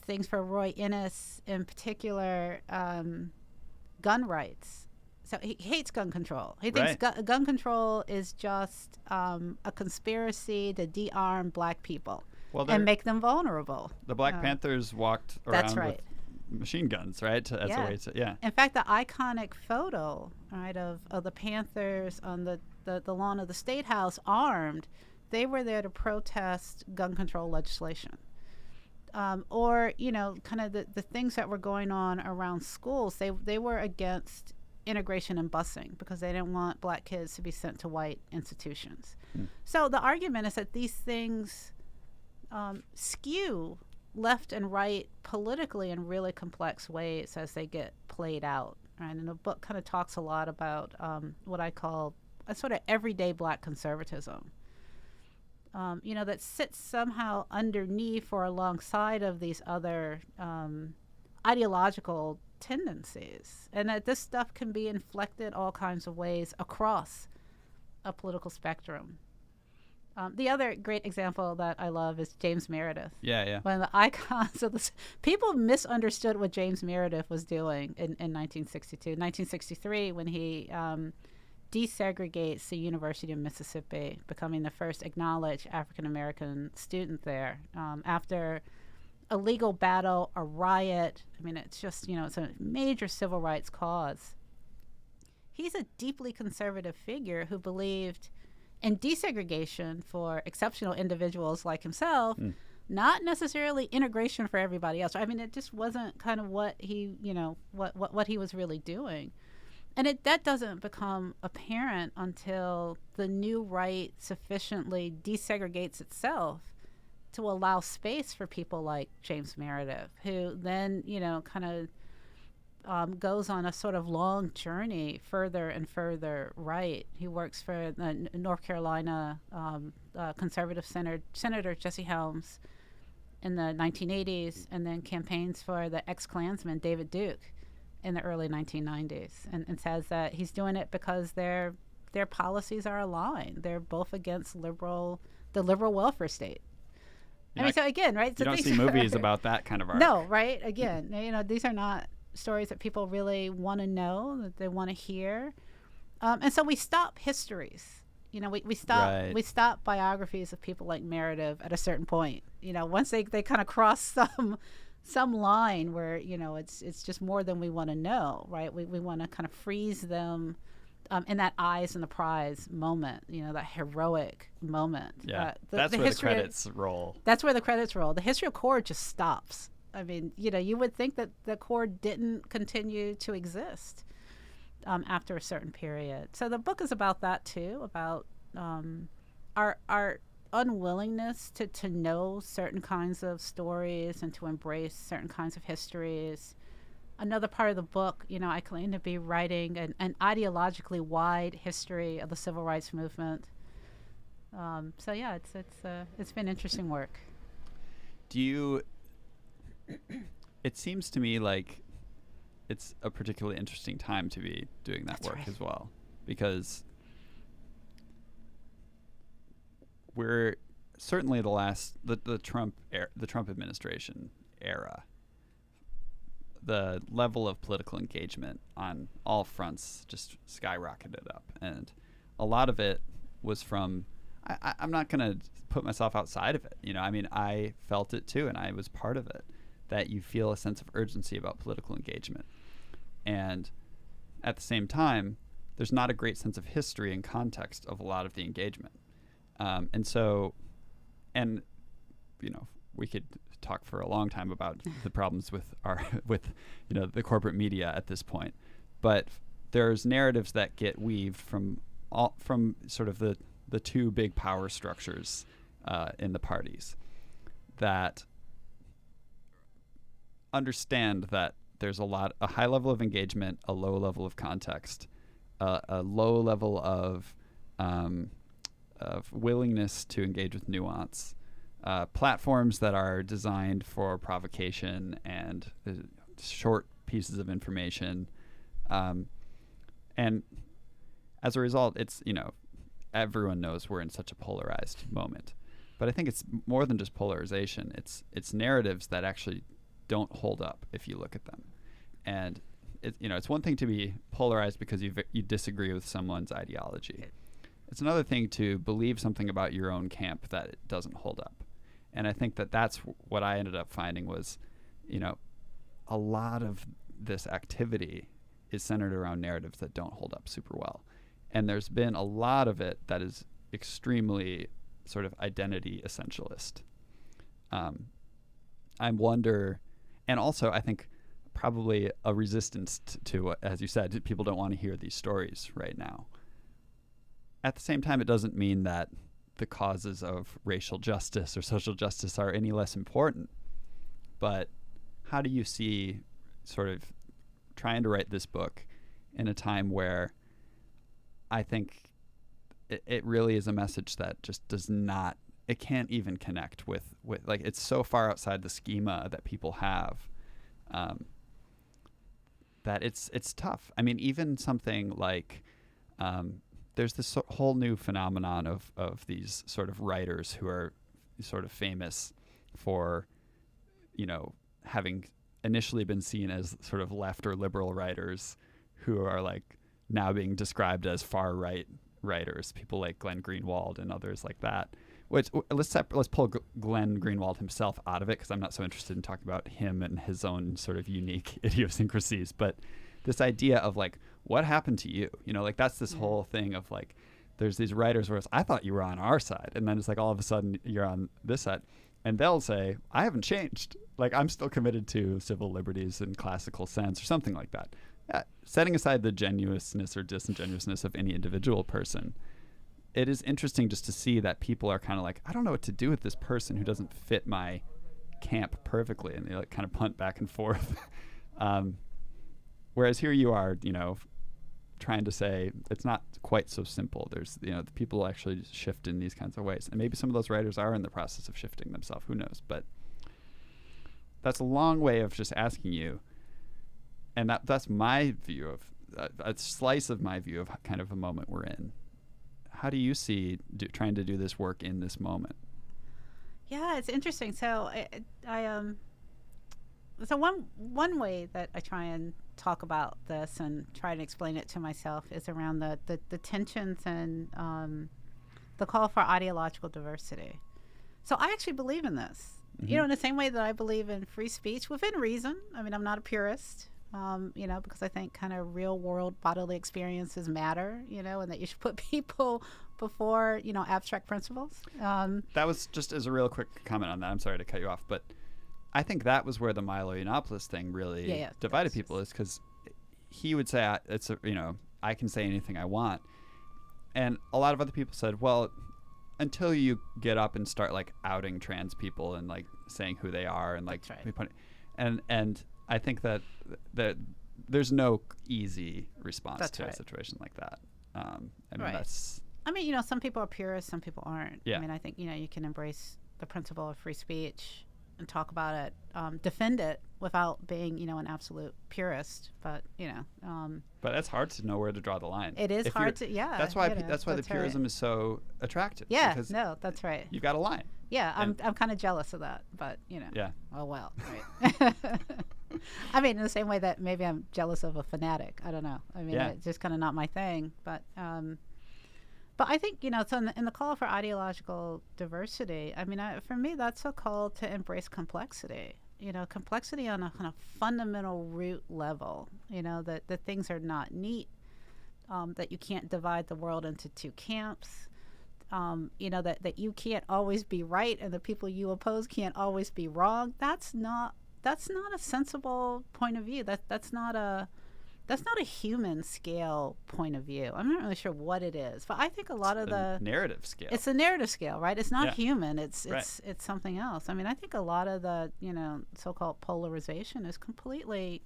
things for Roy Innis in particular, gun rights. So he hates gun control. He thinks gun control is just a conspiracy to de-arm Black people and make them vulnerable. The Black Panthers walked around with machine guns, right? That's a way to, In fact, the iconic photo, right, of the Panthers on the lawn of the State House armed, they were there to protest gun control legislation. Or, kind of the things that were going on around schools. They were against integration and busing because they didn't want Black kids to be sent to white institutions. So the argument is that these things skew left and right politically in really complex ways as they get played out. Right? And the book kind of talks a lot about what I call a sort of everyday Black conservatism. That sits somehow underneath or alongside of these other ideological tendencies, and that this stuff can be inflected all kinds of ways across a political spectrum. The other great example that I love is James Meredith. One of the icons of this. People misunderstood what James Meredith was doing in 1962. 1963, when he desegregates the University of Mississippi, becoming the first acknowledged African-American student there. After a legal battle, a riot, I mean, it's just, it's a major civil rights cause. He's a deeply conservative figure who believed in desegregation for exceptional individuals like himself, not necessarily integration for everybody else. I mean, it just wasn't kind of what he, what he was really doing. And that doesn't become apparent until the new right sufficiently desegregates itself to allow space for people like James Meredith, who then, kind of goes on a sort of long journey further and further right. He works for the North Carolina conservative Senator Jesse Helms in the 1980s, and then campaigns for the ex-Klansman David Duke in the early 1990s, and says that he's doing it because their policies are aligned. They're both against the liberal welfare state. So again, right? You don't see movies about that kind of art. No, right? Again, these are not stories that people really want to know, that they want to hear. And so we stop histories. We stop biographies of people like Meredith at a certain point. Once they kind of cross some line where it's just more than we want to know, right? We want to kind of freeze them in that eyes and the prize moment, that heroic moment. That's where the credits roll. That's where the credits roll. The history of CORE just stops. I mean, you would think that the CORE didn't continue to exist after a certain period. So the book is about that too, about our unwillingness to know certain kinds of stories and to embrace certain kinds of histories, another part of the book, I claim to be writing an ideologically wide history of the civil rights movement. So yeah, it's been interesting work. It seems to me like it's a particularly interesting time to be doing that work as well, because we're certainly the Trump administration era, the level of political engagement on all fronts just skyrocketed up, and a lot of it was from I'm not going to put myself outside of it. I mean, I felt it too, and I was part of it, that you feel a sense of urgency about political engagement. And at the same time, there's not a great sense of history and context of a lot of the engagement. We could talk for a long time about the problems with the corporate media at this point. But there's narratives that get weaved from sort of the two big power structures in the parties that understand that there's a high level of engagement, a low level of context, a low level of willingness to engage with nuance, platforms that are designed for provocation and short pieces of information, and as a result, it's everyone knows we're in such a polarized moment. But I think it's more than just polarization. It's narratives that actually don't hold up if you look at them. And it's one thing to be polarized because you disagree with someone's ideology. It's another thing to believe something about your own camp that it doesn't hold up. And I think that's what I ended up finding was, a lot of this activity is centered around narratives that don't hold up super well. And there's been a lot of it that is extremely sort of identity essentialist. I wonder, and also I think probably a resistance to, as you said, people don't want to hear these stories right now. At the same time, it doesn't mean that the causes of racial justice or social justice are any less important. But how do you see sort of trying to write this book in a time where I think it really is a message that just it can't even connect with like, it's so far outside the schema that people have, that it's tough. I mean, even something like, there's this whole new phenomenon of these sort of writers who are sort of famous for, having initially been seen as sort of left or liberal writers who are like now being described as far right writers, people like Glenn Greenwald and others like that. Which let's pull Glenn Greenwald himself out of it, because I'm not so interested in talking about him and his own sort of unique idiosyncrasies. But this idea of like, what happened to you? Like that's this whole thing of like, there's these writers where I thought you were on our side, and then it's like all of a sudden you're on this side, and they'll say, I haven't changed. Like I'm still committed to civil liberties in classical sense or something like that. Setting aside the genuineness or disingenuousness of any individual person, it is interesting just to see that people are kind of like, I don't know what to do with this person who doesn't fit my camp perfectly, and they like kind of punt back and forth. Whereas here you are, trying to say it's not quite so simple. There's, the people actually shift in these kinds of ways, and maybe some of those writers are in the process of shifting themselves. Who knows? But that's a long way of just asking you, and that's my view of a slice of my view of kind of a moment we're in. How do you see trying to do this work in this moment? Yeah, it's interesting. So so one way that I try and talk about this and try to explain it to myself is around the tensions and the call for ideological diversity. So I actually believe in this, in the same way that I believe in free speech within reason. I mean, I'm not a purist, because I think kind of real world bodily experiences matter, and that you should put people before, abstract principles. That was just as a real quick comment on that. I'm sorry to cut you off, but I think that was where the Milo Yiannopoulos thing really divided people, is because he would say, I can say anything I want. And a lot of other people said, well, until you get up and start like outing trans people and like saying who they are and like, and I think that there's no easy response That's to right. a situation like that. I mean, Right. that's I mean, you know, some people are purists, some people aren't. Yeah. I mean, I think, you know, you can embrace the principle of free speech and talk about it, defend it without being, you know, an absolute purist. But, you know, but it's hard to know where to draw the line. it is If hard you're- to, yeah. That's why you know, that's why the that's right. purism is so attractive. Yeah, because no, that's right. you've got a line. Yeah, I'm and- kind of jealous of that, but, you know. Yeah. Oh, well, right. I mean, in the same way that maybe I'm jealous of a fanatic. I don't know. I mean, Yeah. it's just kind of not my thing. But I think, you know, so in the call for ideological diversity, I mean, for me, that's a call to embrace complexity. You know, complexity on a kind of fundamental root level. You know, that things are not neat, that you can't divide the world into two camps. You know, that you can't always be right and the people you oppose can't always be wrong. That's not a sensible point of view. That's not a human scale point of view. I'm not really sure what it is, but I think a lot of the narrative scale. It's a narrative scale, right? It's not Yeah. human. It's Right. it's something else. I mean, I think a lot of the, you know, so-called polarization is completely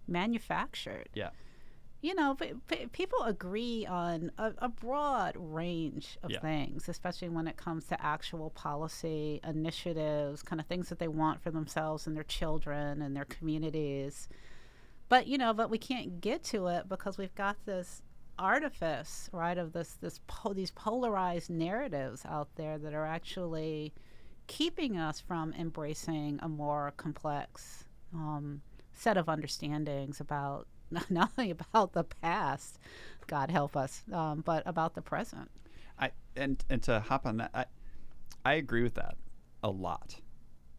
manufactured. Yeah. You know, people agree on a broad range of Yeah. things, especially when it comes to actual policy initiatives, kind of things that they want for themselves and their children and their communities. But, you know, we can't get to it because we've got this artifice, right, of these polarized narratives out there that are actually keeping us from embracing a more complex set of understandings about not only about the past, God help us, but about the present. And to hop on that, I agree with that a lot,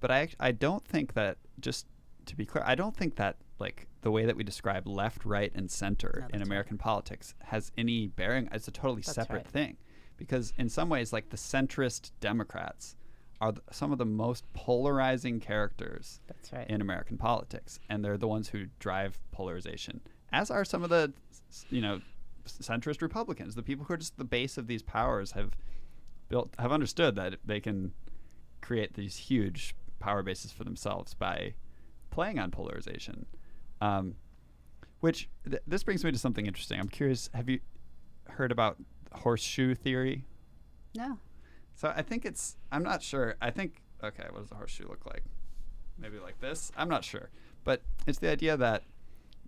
but I don't think that, just to be clear, I don't think that like the way that we describe left, right, and center in American politics has any bearing. It's a totally separate thing, because in some ways, like the centrist Democrats are some of the most polarizing characters in American politics, and they're the ones who drive polarization, as are some of the, you know, centrist Republicans. The people who are just the base of these powers have understood that they can create these huge power bases for themselves by playing on polarization. This brings me to something interesting. I'm curious, have you heard about horseshoe theory? No. So I think I'm not sure. I think, okay, what does a horseshoe look like? Maybe like this? I'm not sure. But it's the idea that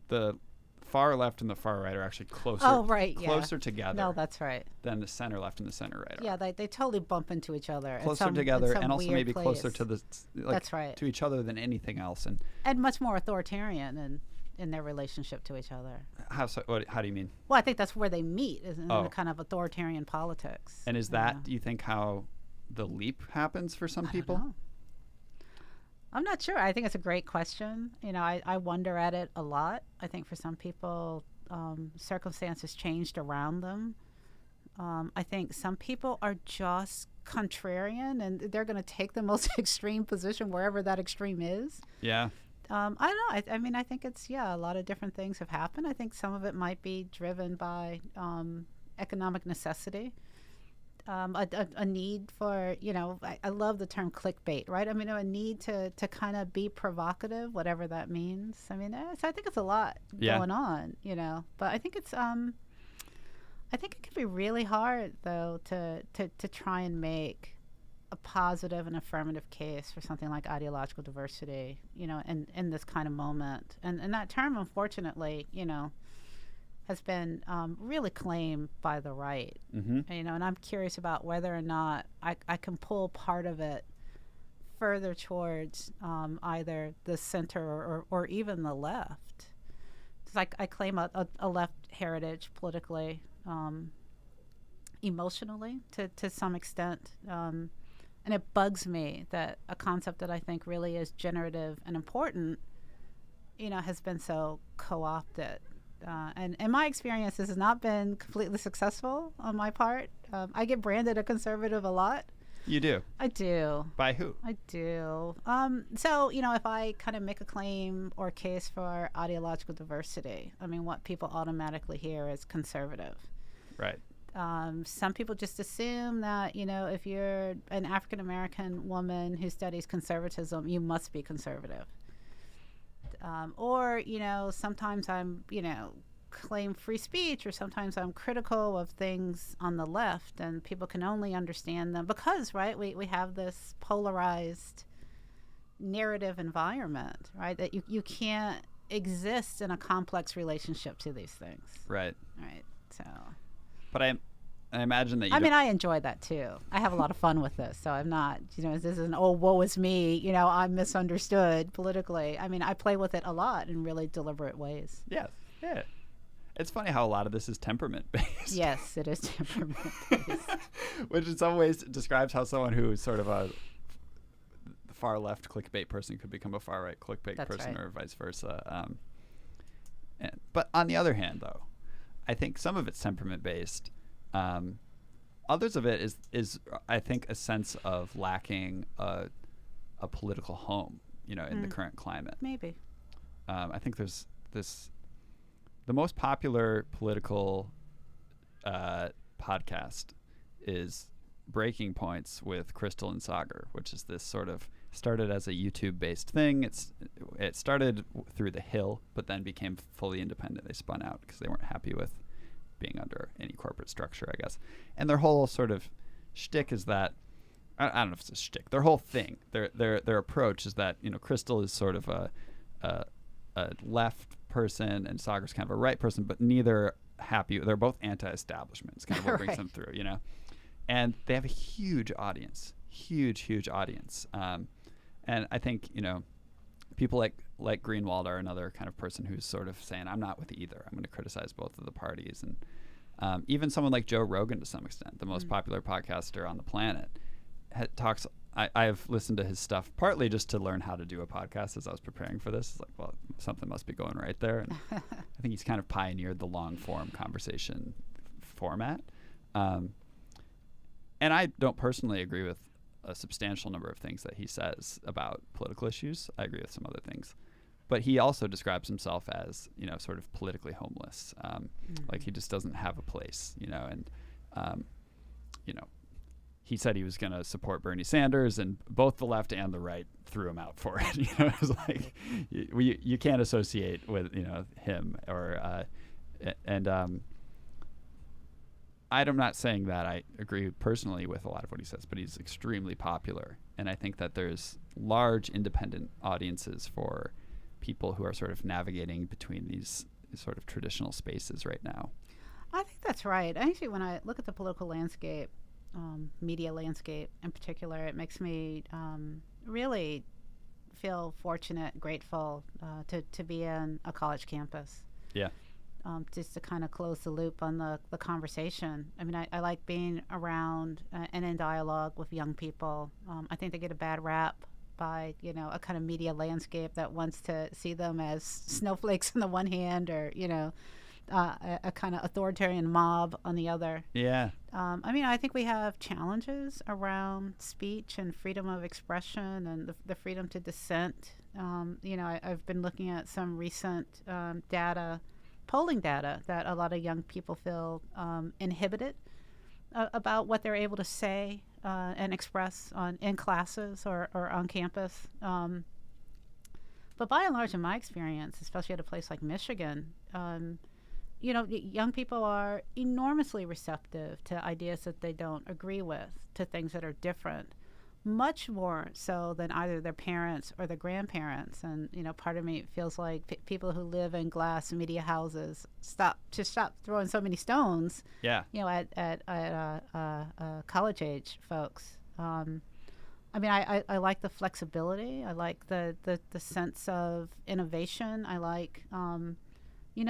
the far left and the far right are actually closer together. No, that's right. Than the center left and the center right are. Yeah, they totally bump into each other. Closer together, and also maybe place. closer to the that's right. to each other than anything else, and much more authoritarian in their relationship to each other. How do you mean? Well, I think that's where they meet, is in the kind of authoritarian politics. And is that, do you think, how the leap happens for some people? I don't know. I'm not sure. I think it's a great question. You know, I wonder at it a lot. I think for some people, circumstances changed around them. I think some people are just contrarian, and they're going to take the most extreme position wherever that extreme is. Yeah. I don't know. I mean, I think it's, a lot of different things have happened. I think some of it might be driven by economic necessity, a need for, I love the term clickbait, right? I mean, a need to kind of be provocative, whatever that means. I mean, so I think it's a lot going on, but I think it's, I think it can be really hard, though, to try and make a positive and affirmative case for something like ideological diversity, in this kind of moment. And that term, unfortunately, has been really claimed by the right. Mm-hmm. And I'm curious about whether or not I can pull part of it further towards either the center or even the left. It's like I claim a left heritage politically, emotionally, to some extent. And it bugs me that a concept that I think really is generative and important, has been so co-opted. And in my experience, this has not been completely successful on my part. I get branded a conservative a lot. You do? I do. By who? I do. So, if I kind of make a claim or case for ideological diversity, I mean, what people automatically hear is conservative. Right. Some people just assume that, if you're an African-American woman who studies conservatism, you must be conservative. or, sometimes I'm, claim free speech, or sometimes I'm critical of things on the left, and people can only understand them because, right, we have this polarized narrative environment, right, that you can't exist in a complex relationship to these things. Right. So. But I imagine that I enjoy that too. I have a lot of fun with this. So I'm not, this isn't, oh, woe is me, I'm misunderstood politically. I play with it a lot in really deliberate ways. Yes. Yeah. It's funny how a lot of this is temperament based. Yes, it is temperament based. Which in some ways describes how someone who is sort of a far left clickbait person could become a far right clickbait person, right, or vice versa. But on the other hand, though, I think some of it's temperament based. Others of it is I think a sense of lacking a political home, in the current climate. Maybe. I think there's this. The most popular political podcast is Breaking Points with Crystal and Sagar, which is this sort of started as a YouTube-based thing. It started through The Hill, but then became fully independent. They spun out because they weren't happy with being under any corporate structure, I guess. And their whole sort of shtick is that I don't know if it's a shtick. Their whole thing, their approach is that Crystal is sort of a left person and Sagar's kind of a right person, but neither happy. They're both anti-establishment. It's kind of what brings right. them through, And they have a huge audience, huge audience. And I think people like Greenwald are another kind of person who's sort of saying, I'm not with either. I'm going to criticize both of the parties. And even someone like Joe Rogan, to some extent, the most popular podcaster on the planet, talks. I've listened to his stuff partly just to learn how to do a podcast as I was preparing for this. It's like, well, something must be going right there. And I think he's kind of pioneered the long form conversation format. And I don't personally agree with a substantial number of things that he says about political issues. I agree with some other things. But he also describes himself as, sort of politically homeless. Like he just doesn't have a place, and, he said he was going to support Bernie Sanders, and both the left and the right threw him out for it. It was like, you can't associate with, him or, I'm not saying that I agree personally with a lot of what he says, but he's extremely popular. And I think that there's large independent audiences for people who are sort of navigating between these sort of traditional spaces right now. I think that's right. Actually, when I look at the political landscape, media landscape in particular, it makes me really feel fortunate, grateful to be in a college campus. Yeah. Just to kind of close the loop on the conversation. I like being around and in dialogue with young people. I think they get a bad rap by, a kind of media landscape that wants to see them as snowflakes on the one hand, or, a kind of authoritarian mob on the other. Yeah. I think we have challenges around speech and freedom of expression and the freedom to dissent. I've been looking at some recent polling data that a lot of young people feel inhibited about what they're able to say and express in classes or on campus. But by and large, in my experience, especially at a place like Michigan, young people are enormously receptive to ideas that they don't agree with, to things that are different, much more so than either their parents or their grandparents. And, part of me feels like people who live in glass media houses stop throwing so many stones, yeah, at college age folks. I like the flexibility. I like the sense of innovation. I like,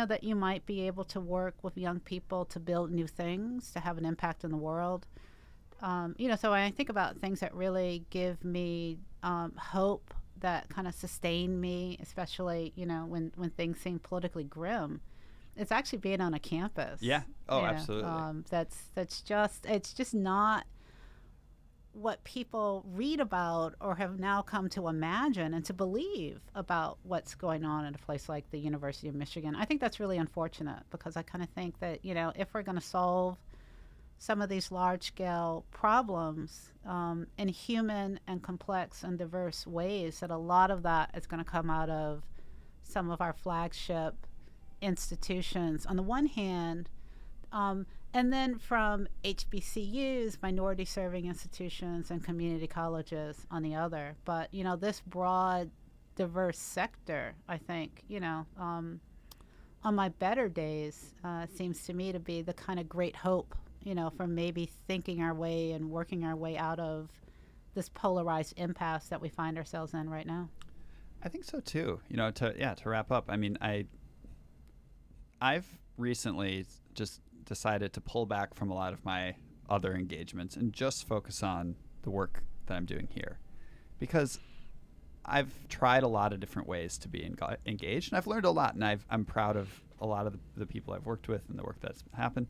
that you might be able to work with young people to build new things, to have an impact in the world. So when I think about things that really give me hope, that kind of sustain me, especially, when things seem politically grim, it's actually being on a campus. Yeah. Oh, absolutely. It's just not what people read about or have now come to imagine and to believe about what's going on at a place like the University of Michigan. I think that's really unfortunate, because I kind of think that, if we're going to solve some of these large-scale problems in human and complex and diverse ways, that a lot of that is going to come out of some of our flagship institutions on the one hand, and then from HBCUs, minority serving institutions, and community colleges on the other. But, this broad, diverse sector, I think, on my better days, seems to me to be the kind of great hope, for maybe thinking our way and working our way out of this polarized impasse that we find ourselves in right now. I think so too. To wrap up, I mean, I've recently just decided to pull back from a lot of my other engagements and just focus on the work that I'm doing here, because I've tried a lot of different ways to be engaged, and I've learned a lot, and I'm proud of a lot of the people I've worked with and the work that's happened.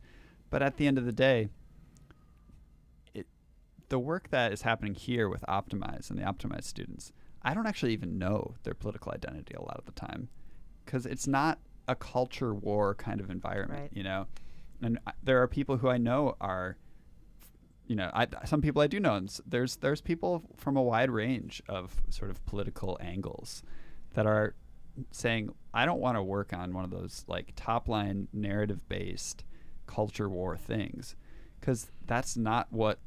But at the end of the day, the work that is happening here with Optimize and the Optimize students, I don't actually even know their political identity a lot of the time, because it's not a culture war kind of environment, right. And there are people who I know are, some people I do know, and there's people from a wide range of sort of political angles that are saying, I don't want to work on one of those like top line narrative based culture war things, because that's not what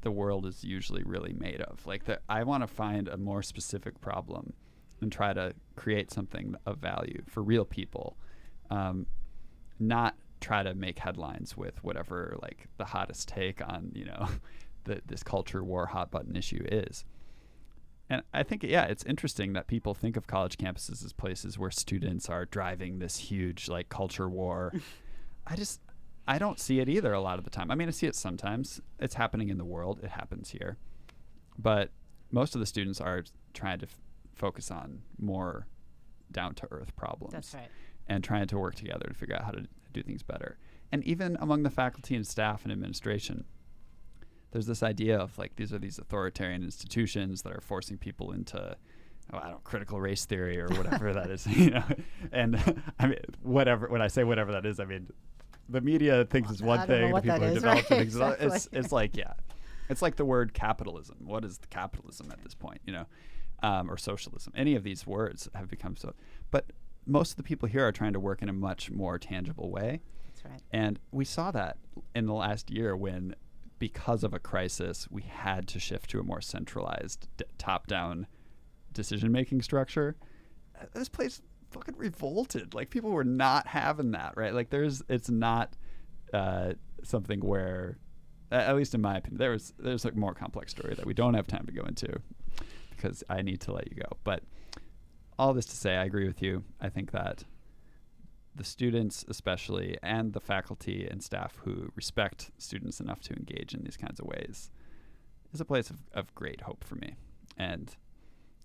the world is usually really made of. Like, I want to find a more specific problem and try to create something of value for real people, not try to make headlines with whatever like the hottest take on this culture war hot button issue is. And I think it's interesting that people think of college campuses as places where students are driving this huge like culture war. I don't see it either a lot of the time. I mean, I see it sometimes. It's happening in the world. It happens here. But most of the students are trying to focus on more down-to-earth problems. That's right. And trying to work together to figure out how to do things better. And even among the faculty and staff and administration, there's this idea of like these authoritarian institutions that are forcing people into critical race theory or whatever that is, And I mean, whatever. When I say whatever that is, I mean the media thinks it's one thing. The people who develop it, exactly. It's like it's like the word capitalism. What is the capitalism at this point? Or socialism. Any of these words have become so. But most of the people here are trying to work in a much more tangible way. That's right. And we saw that in the last year when, because of a crisis, we had to shift to a more centralized, top-down decision-making structure. This place fucking revolted. Like, people were not having that, right? Like, it's not something where, at least in my opinion, there's a more complex story that we don't have time to go into because I need to let you go. But all this to say, I agree with you. I think that the students especially, and the faculty and staff who respect students enough to engage in these kinds of ways, is a place of great hope for me. And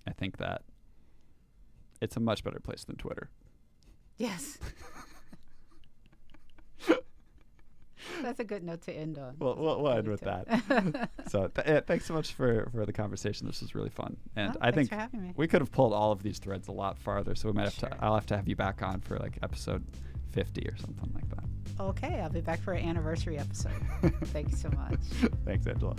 I think that it's a much better place than Twitter. Yes. That's a good note to end on. We'll end with that. So thanks so much for the conversation. This was really fun. And I think we could have pulled all of these threads a lot farther. So we might I'll have to have you back on for like episode 50 or something like that. Okay, I'll be back for an anniversary episode. Thank you so much. Thanks, Angela.